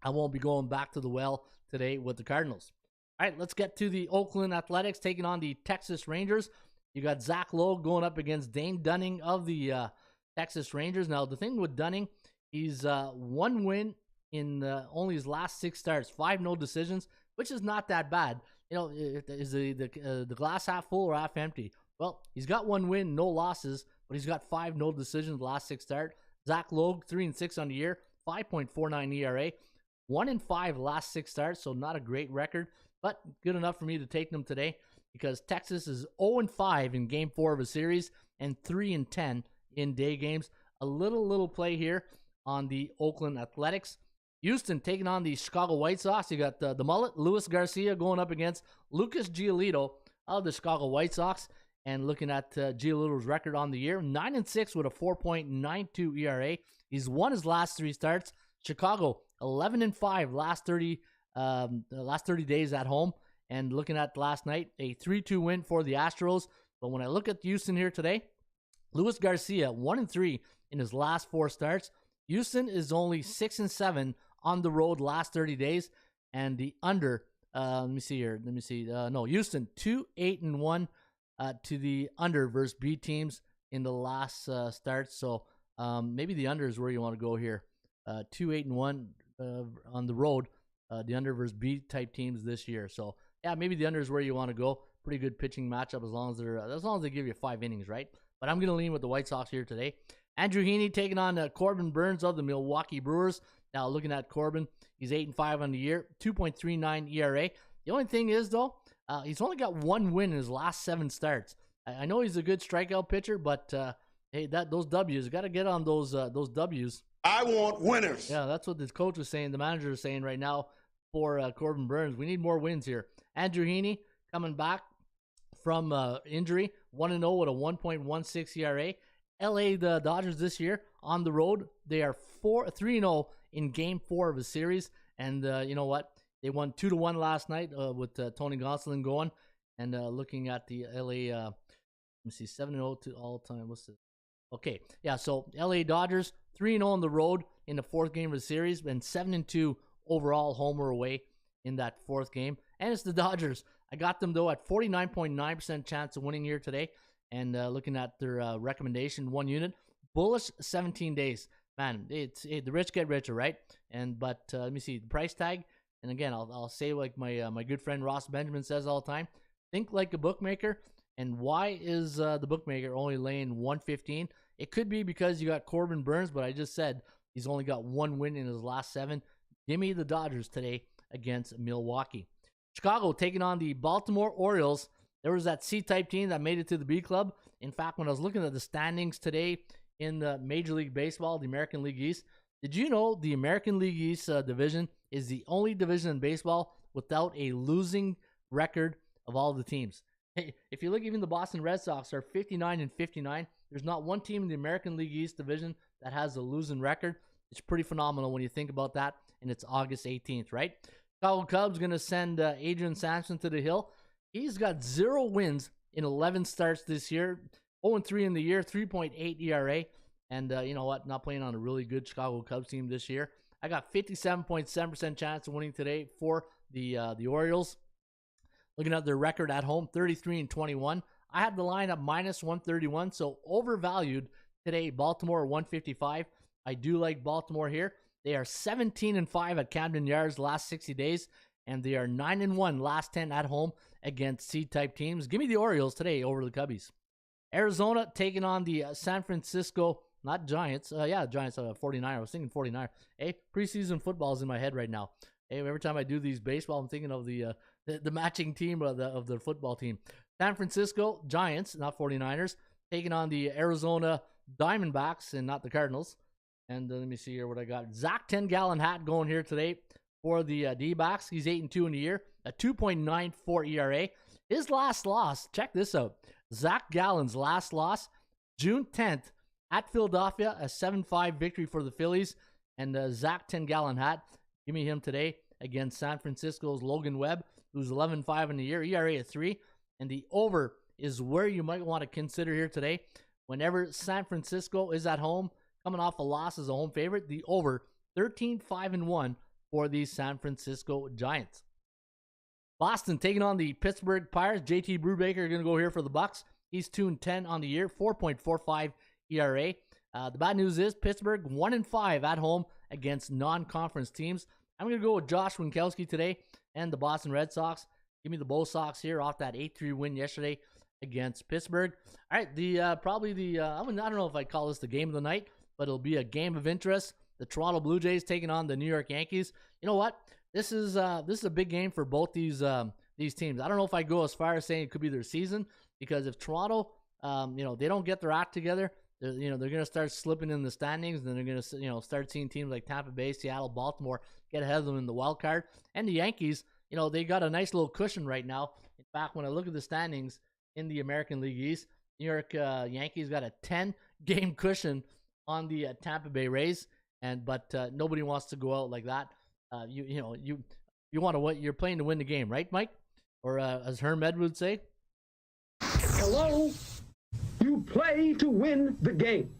I won't be going back to the well today with the Cardinals. All right, let's get to the Oakland Athletics taking on the Texas Rangers. You got Zach Lowe going up against Dane Dunning of the Texas Rangers. Now, the thing with Dunning, he's 1 win in only his last 6 starts, 5 no decisions, which is not that bad. Is the glass half full or half empty? Well, he's got 1 win, no losses, but he's got 5 no decisions the last 6 starts. Zach Lowe, 3-6 on the year, 5.49 ERA, 1-5 last 6 starts, so not a great record, but good enough for me to take them today, because Texas is 0-5 in Game 4 of a series and 3-10 in day games. A little play here on the Oakland Athletics. Houston taking on the Chicago White Sox. You got the mullet, Luis Garcia, going up against Lucas Giolito of the Chicago White Sox. And looking at Giolito's record on the year, 9-6 with a 4.92 ERA. He's won his last 3 starts. Chicago 11-5 last 30 days at home. And looking at last night, a 3-2 win for the Astros. But when I look at Houston here today, Luis Garcia 1-3 in his last 4 starts. Houston is only 6-7 on the road last 30 days, and the under. Let me see here. Houston 2-8-1 to the under versus B teams in the last start. So maybe the under is where you want to go here. 2-8-1 on the road. The under versus B type teams this year. So yeah, maybe the under is where you want to go. Pretty good pitching matchup as long as they give you 5 innings, right? But I'm gonna lean with the White Sox here today. Andrew Heaney taking on Corbin Burns of the Milwaukee Brewers. Now looking at Corbin, he's 8-5 on the year, 2.39 ERA. The only thing is though, he's only got 1 win in his last 7 starts. I know he's a good strikeout pitcher, but hey, those W's, got to get on those W's. I want winners. Yeah, that's what the coach was saying. The manager is saying right now for Corbin Burns. We need more wins here. Andrew Heaney coming back from injury, 1-0 with a 1.16 ERA. the Dodgers this year on the road, they are 3-0 in Game 4 of a series. And you know what? They won 2-1 last night with Tony Gonsolin going. And looking at the LA, let me see, 7-0 to all time. What's this? Okay, yeah. So LA Dodgers 3-0 on the road in the 4th game of the series, and 7-2 overall home or away in that 4th game. And it's the Dodgers. I got them though at 49.9% chance of winning here today. And looking at their recommendation, 1 unit, bullish 17 days. Man, the rich get richer, right? But let me see the price tag. And again, I'll say like my good friend Ross Benjamin says all the time: think like a bookmaker. And why is the bookmaker only laying 115? It could be because you got Corbin Burns, but I just said he's only got 1 win in his last 7. Give me the Dodgers today against Milwaukee. Chicago taking on the Baltimore Orioles. There was that C-type team that made it to the B club. In fact, when I was looking at the standings today in the Major League Baseball, the American League East, did you know the American League East division is the only division in baseball without a losing record of all the teams? Hey, if you look, even the Boston Red Sox are 59-59. There's not one team in the American League East division that has a losing record. It's pretty phenomenal when you think about that, and it's August 18th, right? Chicago Cubs going to send Adrian Sampson to the hill. He's got 0 wins in 11 starts this year, 0-3 in the year, 3.8 ERA, and you know what? Not playing on a really good Chicago Cubs team this year. I got 57.7% chance of winning today for the Orioles. Looking at their record at home, 33-21. I had the line at minus 131, so overvalued today. Baltimore 155. I do like Baltimore here. They are 17-5 at Camden Yards last 60 days, and they are 9-1 last 10 at home against C-type teams. Give me the Orioles today over the Cubbies. Arizona taking on the San Francisco, not Giants. Giants 49. I was thinking 49. Hey, preseason football is in my head right now. Hey, every time I do these baseball, I'm thinking of the matching team of the football team. San Francisco Giants, not 49ers, taking on the Arizona Diamondbacks and not the Cardinals. And let me see here what I got. Zach 10-gallon hat going here today for the D-backs. He's 8-2 in the year, a 2.94 ERA. His last loss, check this out. Zach Gallen's last loss, June 10th at Philadelphia, a 7-5 victory for the Phillies. And Zach 10-gallon hat, give me him today against San Francisco's Logan Webb, who's 11-5 in the year, ERA of 3. And the over is where you might want to consider here today. Whenever San Francisco is at home, coming off a loss as a home favorite, the over 13-5-1 for the San Francisco Giants. Boston taking on the Pittsburgh Pirates. JT Brubaker going to go here for the Bucks. He's 2-10 on the year, 4.45 ERA. The bad news is Pittsburgh 1-5 at home against non-conference teams. I'm going to go with Josh Winkowski today and the Boston Red Sox. Give me the Bo Sox here off that 8-3 win yesterday against Pittsburgh. All right, I don't know if I call this the game of the night, but it'll be a game of interest. The Toronto Blue Jays taking on the New York Yankees. You know what? This is a big game for both these teams. I don't know if I go as far as saying it could be their season, because if Toronto, they don't get their act together, they're going to start slipping in the standings, and then they're going to, start seeing teams like Tampa Bay, Seattle, Baltimore get ahead of them in the wild card. And the Yankees, they got a nice little cushion right now in fact, when I look at the standings in the American League East, New York Yankees got a 10-game cushion on the Tampa Bay Rays, but nobody wants to go out like that. You want to win. You're playing to win the game, right, Mike? Or as Herm Ed would say, hello, you play to win the game.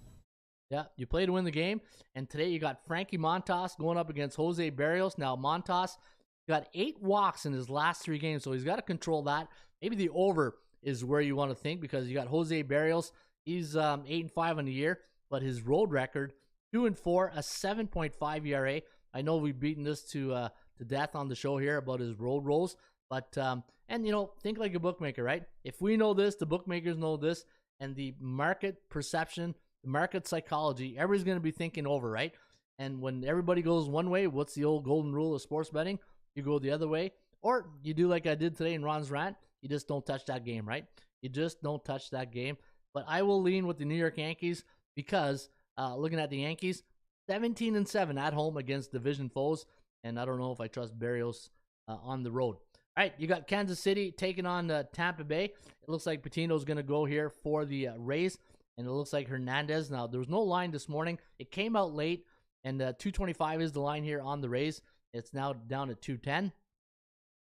Yeah, you play to win the game. And today you got Frankie Montas going up against Jose Barrios. Now, Montas got 8 walks in his last 3 games, so he's got to control that. Maybe the over is where you want to think, because you got Jose Barrios. He's 8-5 on the year, but his road record, 2-4, a 7.5 ERA. I know we've beaten this to death on the show here about his road rolls, but think like a bookmaker, right? If we know this, the bookmakers know this, and the market perception, the market psychology, everybody's going to be thinking over, right? And when everybody goes one way, what's the old golden rule of sports betting? You go the other way, or you do like I did today in Ron's rant. You just don't touch that game, right? You just don't touch that game. But I will lean with the New York Yankees because looking at the Yankees, 17-7 at home against division foes, and I don't know if I trust Barrios on the road. All right, you got Kansas City taking on Tampa Bay. It looks like Patino's going to go here for the Rays, and it looks like Hernandez. Now, there was no line this morning. It came out late, and 225 is the line here on the Rays. It's now down at 210.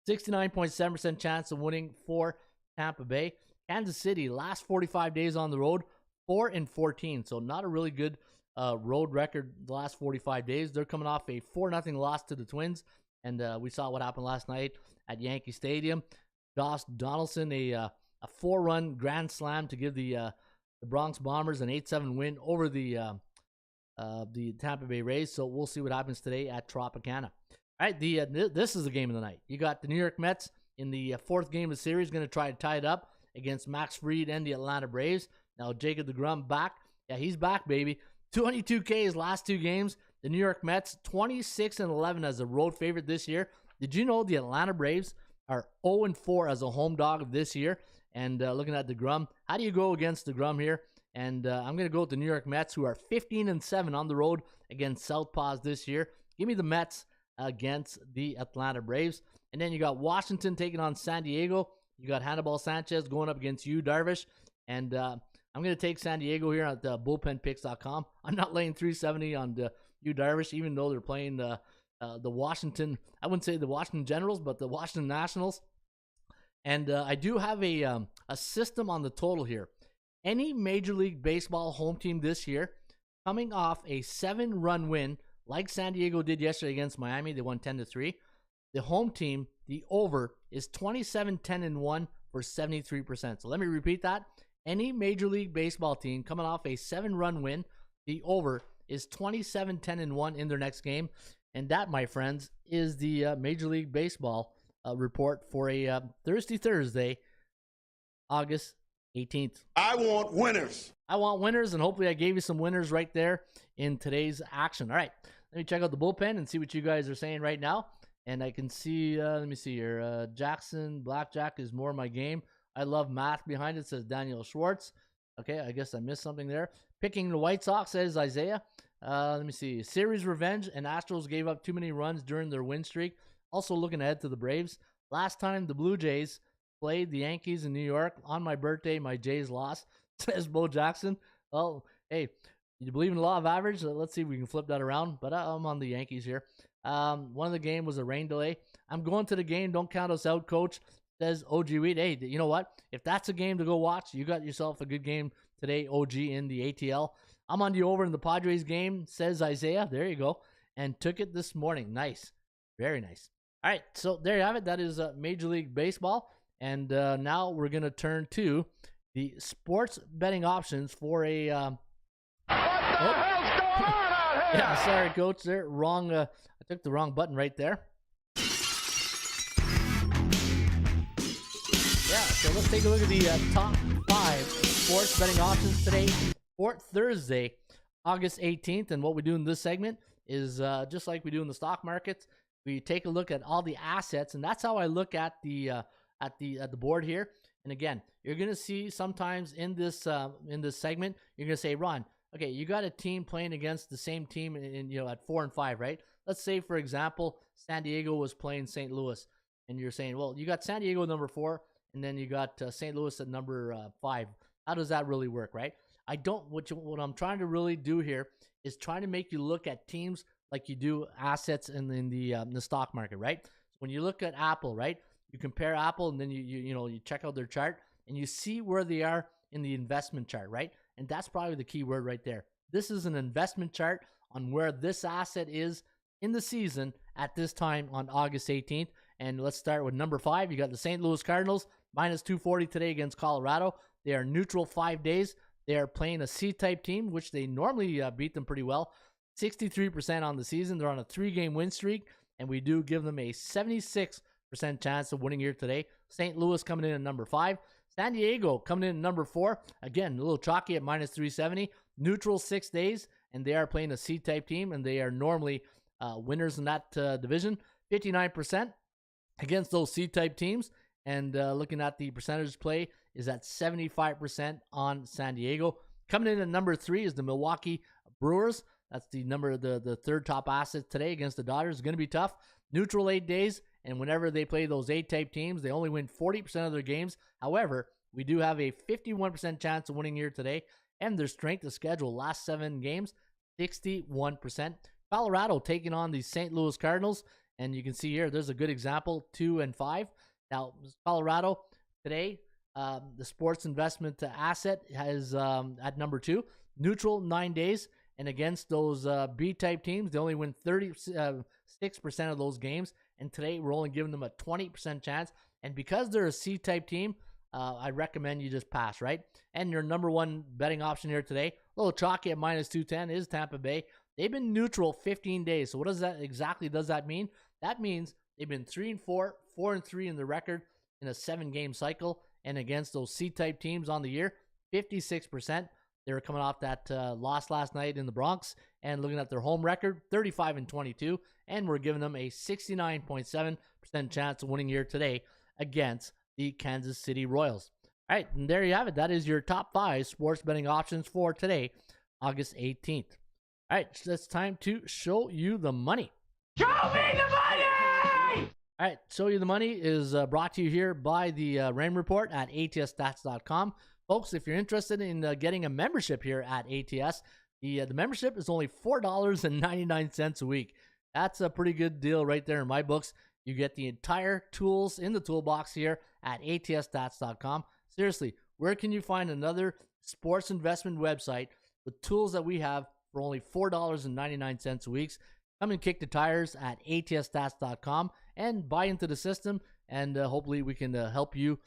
69.7% chance of winning for Tampa Bay. Kansas City, last 45 days on the road, 4-14. So not a really good road record the last 45 days. They're coming off a 4-0 loss to the Twins. And we saw what happened last night at Yankee Stadium. Josh Donaldson, a 4-run grand slam to give the Bronx Bombers an 8-7 win over the Tampa Bay Rays. So we'll see what happens today at Tropicana. All right, this is the game of the night. You got the New York Mets in the 4th game of the series, going to try to tie it up against Max Fried and the Atlanta Braves. Now, Jacob deGrom back. Yeah, he's back, baby. 22 Ks last 2 games. The New York Mets, 26-11 as a road favorite this year. Did you know the Atlanta Braves are 0-4 as a home dog this year? And looking at deGrom, how do you go against deGrom here? And I'm going to go with the New York Mets, who are 15-7 on the road against Southpaws this year. Give me the Mets against the Atlanta Braves. And then you got Washington taking on San Diego. You got Hannibal Sanchez going up against Yu Darvish. And I'm going to take San Diego here at bullpenpicks.com. I'm not laying 370 on the Yu Darvish, even though they're playing the Washington, I wouldn't say the Washington Generals, but the Washington Nationals. And I do have a system on the total here. Any Major League Baseball home team this year coming off a 7-run win, like San Diego did yesterday against Miami, they won 10-3. The home team, the over, is 27-10-1 for 73%. So let me repeat that. Any Major League Baseball team coming off a 7-run win, the over is 27-10-1 in their next game. And that, my friends, is the Major League Baseball report for a Thursday, August 18th. I want winners. I want winners, and hopefully I gave you some winners right there in today's action. All right, let me check out the bullpen and see what you guys are saying right now. And I can see, let me see here. Jackson, Blackjack is more my game. I love math behind it, says Daniel Schwartz. Okay, I guess I missed something there. Picking the White Sox, says Isaiah. Let me see. Series revenge, and Astros gave up too many runs during their win streak. Also looking ahead to the Braves. Last time the Blue Jays played the Yankees in New York, on my birthday, my Jays lost, says Bo Jackson. Well, hey, you believe in the law of average? Let's see if we can flip that around. But I'm on the Yankees here. One of the game was a rain delay. I'm going to the game. Don't count us out, coach, says OG Weed. Hey, you know what? If that's a game to go watch, you got yourself a good game today, OG, in the ATL. I'm on the over in the Padres game, says Isaiah. There you go. And took it this morning. Nice. Very nice. All right, so there you have it. That is Major League Baseball. And now we're going to turn to the sports betting options for a... What the hell's going on out here? Yeah, sorry, coach. There, wrong. I took the wrong button right there. Yeah, so let's take a look at the top 5 sports betting options today for Thursday, August 18th. And what we do in this segment is just like we do in the stock markets. We take a look at all the assets, and that's how I look at the board here. And again, you're gonna see sometimes in this segment, you're gonna say, Ron, okay, you got a team playing against the same team in at 4-5, right? Let's say, for example, San Diego was playing St. Louis, and you're saying, well, you got San Diego number 4 and then you got St. Louis at number 5. How does that really work, right? What I'm trying to really do here is trying to make you look at teams like you do assets in the stock market, right? So when you look at Apple, right, you compare Apple, and then you check out their chart, and you see where they are in the investment chart, right? And that's probably the key word right there. This is an investment chart on where this asset is in the season at this time on August 18th. And let's start with number 5. You got the St. Louis Cardinals, minus 240 today against Colorado. They are neutral 5 days. They are playing a C-type team, which they normally beat them pretty well. 63% on the season. They're on a 3-game win streak, and we do give them a 76% chance of winning here today. St. Louis coming in at number 5. San Diego coming in at number 4. Again, a little chalky at minus 370. Neutral 6 days, and they are playing a C-type team, and they are normally winners in that division. 59% against those C-type teams, and looking at the percentage play is at 75% on San Diego. Coming in at number 3 is the Milwaukee Brewers. That's the third top asset today against the Dodgers. It's going to be tough. Neutral 8 days, and whenever they play those A-type teams, they only win 40% of their games. However, we do have a 51% chance of winning here today, and their strength of schedule last 7 games, 61%. Colorado taking on the St. Louis Cardinals, and you can see here, there's a good example, 2 and 5. Now, Colorado today, the sports investment asset is at number 2, neutral 9 days, and against those B-type teams, they only win 36% of those games, and today we're only giving them a 20% chance, and because they're a C-type team, I recommend you just pass, right? And your number 1 betting option here today, a little chalky at minus 210, is Tampa Bay. They've been neutral 15 days, so what does that mean? That means they've been 3-4, 4-3 in the record in a 7-game cycle, and against those C-type teams on the year, 56%. They were coming off that loss last night in the Bronx, and looking at their home record, 35-22, and we're giving them a 69.7% chance of winning here today against the Kansas City Royals. All right, and there you have it. That is your top 5 sports betting options for today, August 18th. All right, so it's time to show you the money. Show me the money! All right, Show You the Money is brought to you here by the Raymond Report at atsstats.com. Folks, if you're interested in getting a membership here at ATS, the membership is only $4.99 a week. That's a pretty good deal right there in my books. You get the entire tools in the toolbox here at atsstats.com. Seriously, where can you find another sports investment website with tools that we have for only $4.99 a week? Come and kick the tires at atsstats.com and buy into the system, and hopefully we can help you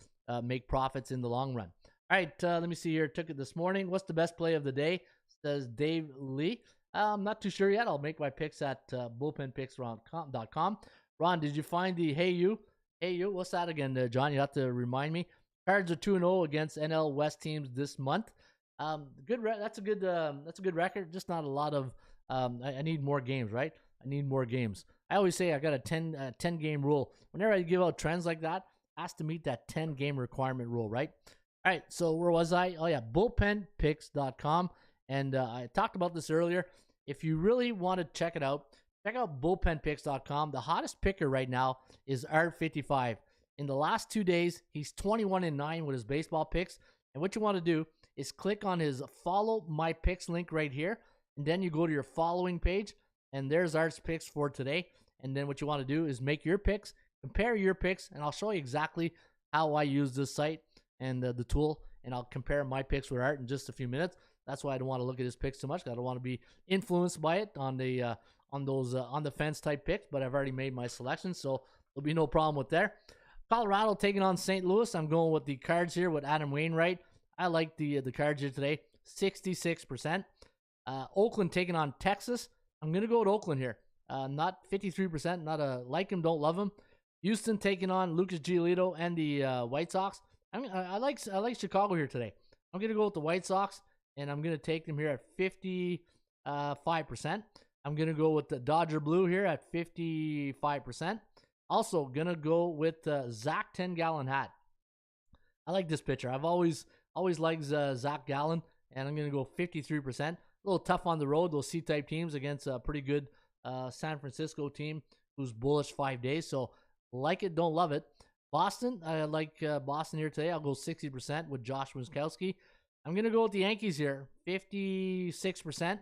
make profits in the long run. All right, let me see here. Took it this morning. What's the best play of the day? Says Dave Lee. I'm not too sure yet. I'll make my picks at bullpenpicks.com. Ron, did you find the Hey You? Hey You, what's that again, John? You have to remind me. Cards are 2-0 against NL West teams this month. That's a good record. Just not a lot of. I need more games, right? I need more games. I always say I got a 10 game rule. Whenever I give out trends like that, it has to meet that 10 game requirement rule, right? All right, so where was I? Oh yeah, bullpenpicks.com. And I talked about this earlier. If you really want to check it out, check out bullpenpicks.com. The hottest picker right now is Art55. In the last 2 days, he's 21-9 with his baseball picks. And what you want to do is click on his follow my picks link right here. And then you go to your following page. And there's Art's picks for today. And then what you want to do is make your picks, compare your picks, and I'll show you exactly how I use this site and the tool. And I'll compare my picks with Art in just a few minutes. That's why I don't want to look at his picks too much. I don't want to be influenced by it on the on the fence type picks. But I've already made my selection, so there'll be no problem with there. Colorado taking on St. Louis. I'm going with the cards here with Adam Wainwright. I like the cards here today. 66%. Oakland taking on Texas. I'm going to go with Oakland here. Not 53%. Not a like him, don't love him. Houston taking on Lucas Giolito and the White Sox. I like Chicago here today. I'm going to go with the White Sox, and I'm going to take them here at 55%. I'm going to go with the Dodger Blue here at 55%. Also, going to go with Zach 10-gallon hat. I like this pitcher. I've always liked Zach Gallen, and I'm going to go 53%. A little tough on the road, those C-type teams against a pretty good San Francisco team who's bullish 5 days. So, like it, don't love it. Boston, I like Boston here today. I'll go 60% with Josh Wiskowski. I'm going to go with the Yankees here, 56%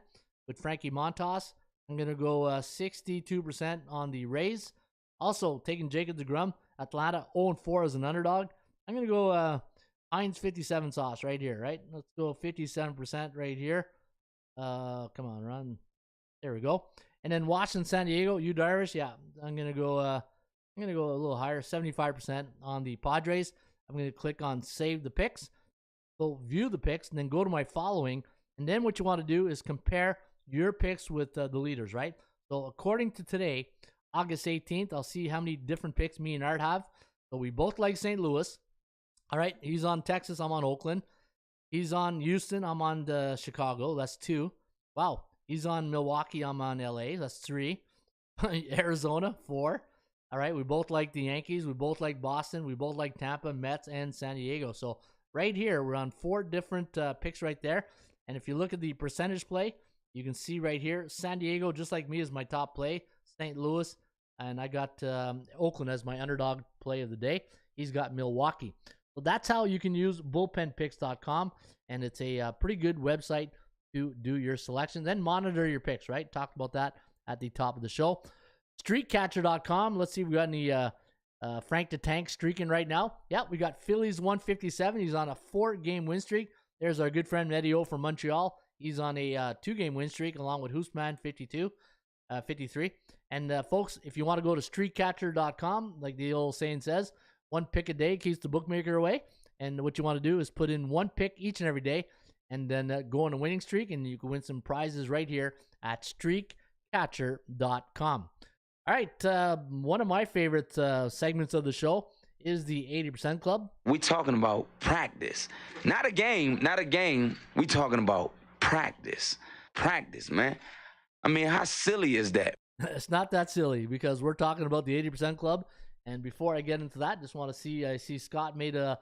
with Frankie Montas. I'm going to go 62% on the Rays. Also, taking Jacob deGrom, Atlanta 0-4 as an underdog. I'm going to go Heinz 57 sauce right here, right? Let's go 57% right here. Come on, Ron. There we go. And then Washington, San Diego, Yu Darvish. Yeah, I'm going to go a little higher, 75% on the Padres. I'm going to click on Save the Picks. Go view the picks, and then go to my following. And then what you want to do is compare your picks with the leaders, right? So according to today, August 18th, I'll see how many different picks me and Art have. So we both like St. Louis. All right, he's on Texas, I'm on Oakland. He's on Houston, I'm on Chicago. That's 2. Wow, he's on Milwaukee, I'm on LA. That's 3. Arizona, 4. All right, we both like the Yankees. We both like Boston. We both like Tampa, Mets, and San Diego. So right here, we're on 4 different picks right there. And if you look at the percentage play, you can see right here, San Diego, just like me, is my top play. St. Louis, and I got Oakland as my underdog play of the day. He's got Milwaukee. So that's how you can use bullpenpicks.com, and it's a pretty good website to do your selections and monitor your picks, right? Talked about that at the top of the show. Streakcatcher.com. Let's see if we got any Frank the Tank streaking right now. Yeah, we got Phillies 157. He's on a 4-game win streak. There's our good friend Medio from Montreal. He's on a 2-game win streak along with Hoosman 53. And folks, if you want to go to streakcatcher.com, like the old saying says, 1 pick a day keeps the bookmaker away. And what you want to do is put in 1 pick each and every day, and then go on a winning streak, and you can win some prizes right here at streakcatcher.com. All right, one of my favorite segments of the show is the 80% Club. We talking about practice, not a game. We talking about practice, man. I mean, how silly is that? It's not that silly, because we're talking about the 80% Club. And before I get into that, just want to see, I see Scott made a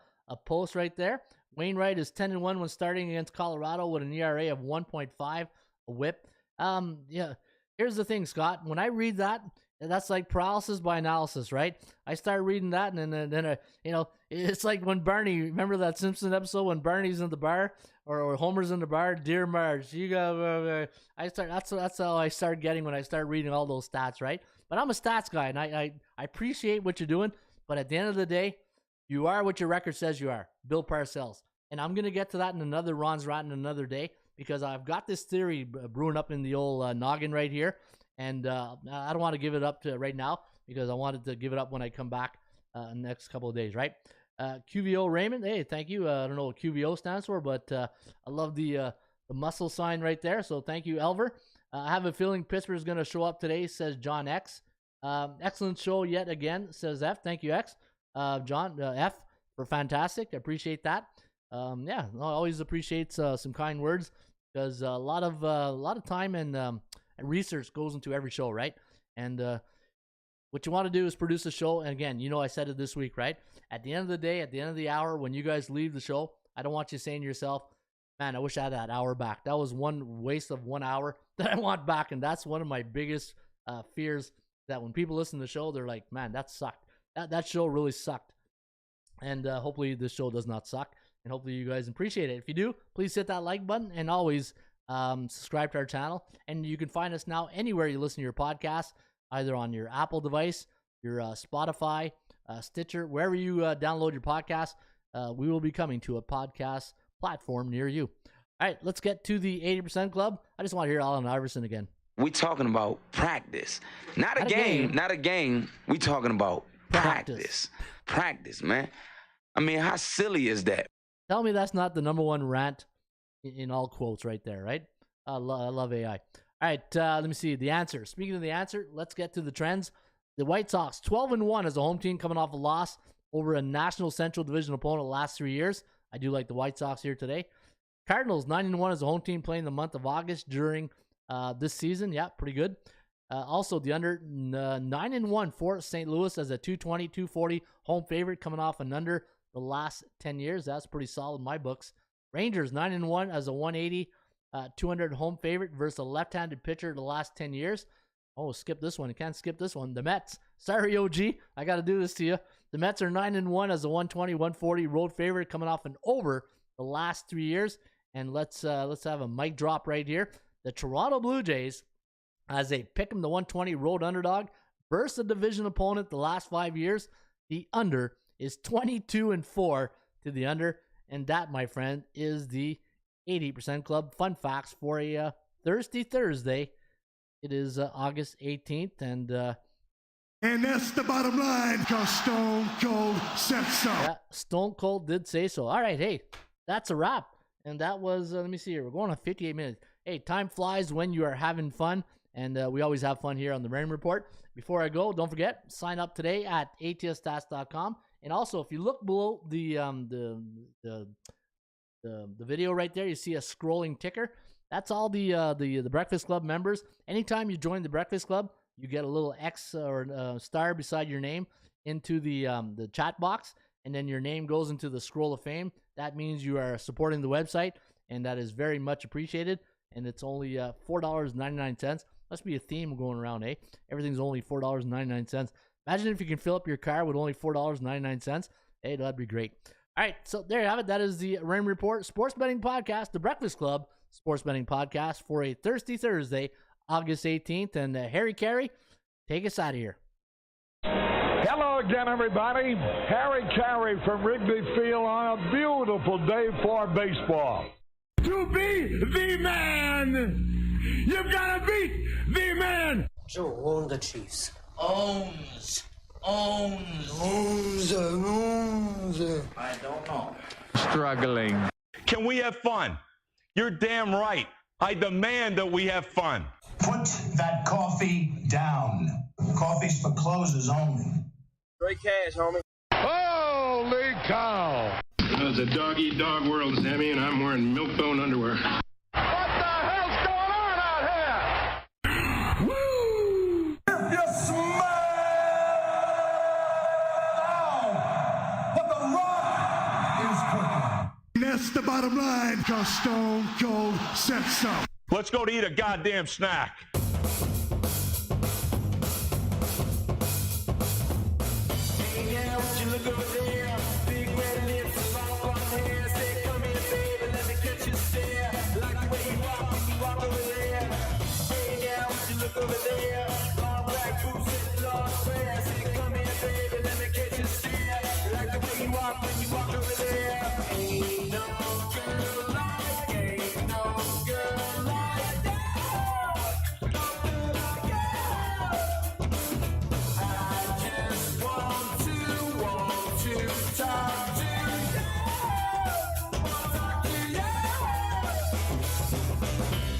post right there. Wainwright is 10-1 when starting against Colorado with an ERA of 1.5, a whip. Yeah, here's the thing, Scott. When I read that, that's like paralysis by analysis, right? I start reading that, and then it's like when Barney, remember that Simpson episode when Barney's in the bar, or Homer's in the bar, dear Marge, you got. That's how I start getting when I start reading all those stats, right? But I'm a stats guy, and I appreciate what you're doing, but at the end of the day, you are what your record says you are, Bill Parcells. And I'm gonna get to that in another Ron's Rant in another day, because I've got this theory brewing up in the old noggin right here. And I don't want to give it up to right now, because I wanted to give it up when I come back in the next couple of days, right? QVO Raymond, hey, thank you. I don't know what QVO stands for, but I love the muscle sign right there. So thank you, Elver. I have a feeling Pittsburgh is going to show up today, says John X. Excellent show yet again, says F. Thank you, X. John F, for fantastic. I appreciate that. Yeah, I always appreciate some kind words, because a lot of time and research goes into every show, right? And what you want to do is produce a show. And again, I said it this week, right? At the end of the day, at the end of the hour, when you guys leave the show, I don't want you saying to yourself, man, I wish I had that hour back. That was one waste of 1 hour that I want back. And that's one of my biggest fears, that when people listen to the show, they're like, man, that sucked. That show really sucked. And hopefully this show does not suck. And hopefully you guys appreciate it. If you do, please hit that like button, and always subscribe to our channel. And you can find us now anywhere you listen to your podcast, either on your Apple device, your Spotify, Stitcher, wherever you download your podcast. We will be coming to a podcast platform near you. All right, let's get to the 80% Club. I just want to hear Allen Iverson again. We talking about practice, not a game. We talking about practice, man. I mean, how silly is that? Tell me that's not the number one rant in all quotes right there, right? I love AI. All right, let me see the answer. Speaking of the answer, let's get to the trends. The White Sox, 12-1 as a home team, coming off a loss over a National Central Division opponent the last 3 years. I do like the White Sox here today. Cardinals, 9-1 as a home team, playing the month of August during this season. Yeah, pretty good. Also, the under 9-1 for St. Louis as a 220, 240 home favorite, coming off an under the last 10 years. That's pretty solid in my books. Rangers, 9-1 as a 180, 200 home favorite versus a left-handed pitcher the last 10 years. Oh, skip this one. You can't skip this one. The Mets. Sorry, OG. I got to do this to you. The Mets are 9-1 as a 120-140 road favorite, coming off an over the last 3 years. And let's have a mic drop right here. The Toronto Blue Jays, as they pick them the 120 road underdog, versus a division opponent the last 5 years. The under is 22-4 to the under, and that, my friend, is the 80% Club fun facts for a Thirsty Thursday. It is August 18th, and that's the bottom line, because Stone Cold said so. Yeah, Stone Cold did say so. All right, hey, that's a wrap. And that was, let me see here, we're going on 58 minutes. Hey, time flies when you are having fun, and we always have fun here on the Raymond Report. Before I go, don't forget, sign up today at atstats.com. And also, if you look below the video right there, you see a scrolling ticker. That's all the Breakfast Club members. Anytime you join the Breakfast Club, you get a little X or star beside your name into the chat box, and then your name goes into the scroll of fame. That means you are supporting the website, and that is very much appreciated. And it's only $4.99. Must be a theme going around, eh? Everything's only $4.99. Imagine if you can fill up your car with only $4.99. Hey, that'd be great. All right, so there you have it. That is the Raymond Report Sports Betting Podcast, the Breakfast Club Sports Betting Podcast for a Thirsty Thursday, August 18th. And Harry Carey, take us out of here. Hello again, everybody. Harry Carey from Wrigley Field on a beautiful day for baseball. To be the man, you've got to beat the man. Joe owned the Chiefs. Owns. I don't know. Struggling. Can we have fun? You're damn right. I demand that we have fun. Put that coffee down. Coffee's for closers only. Great cash, homie. Holy cow! It's a dog-eat-dog world, Sammy, and I'm wearing milk-bone underwear. What the hell's going on out here? Woo! If you smell what the Rock is cooking. That's the bottom line, because Stone Cold said so. Let's go to eat a goddamn snack. Hey, now, would you look over there? Big red lips, long blonde hair. Say, come here, baby, let me catch your stare. Like the way you walk when you walk over there. Hey, now, would you look over there? Long black boots and long hair. Say, come here, baby, let me catch your stare. Like the way you walk when you walk over there. Ain't no girl like, ain't no girl like that. No girl like that. I just want to talk to you. Want to talk to you.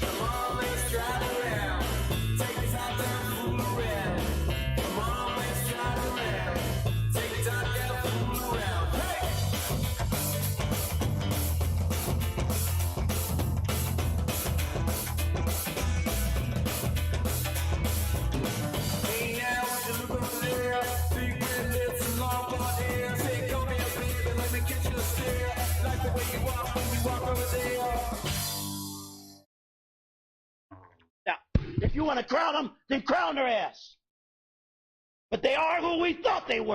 Come on, let's drive around. Take time to fool around. Come on, let's drive around. Take time to fool around. Hey! Hey now, would you look over there? Big red lips and long blonde hair. Say, come here, baby, let me get you a stare. Like the way you walk when you walk over there. Now, if you want to crown them, then crown their ass. But they are who we thought they were.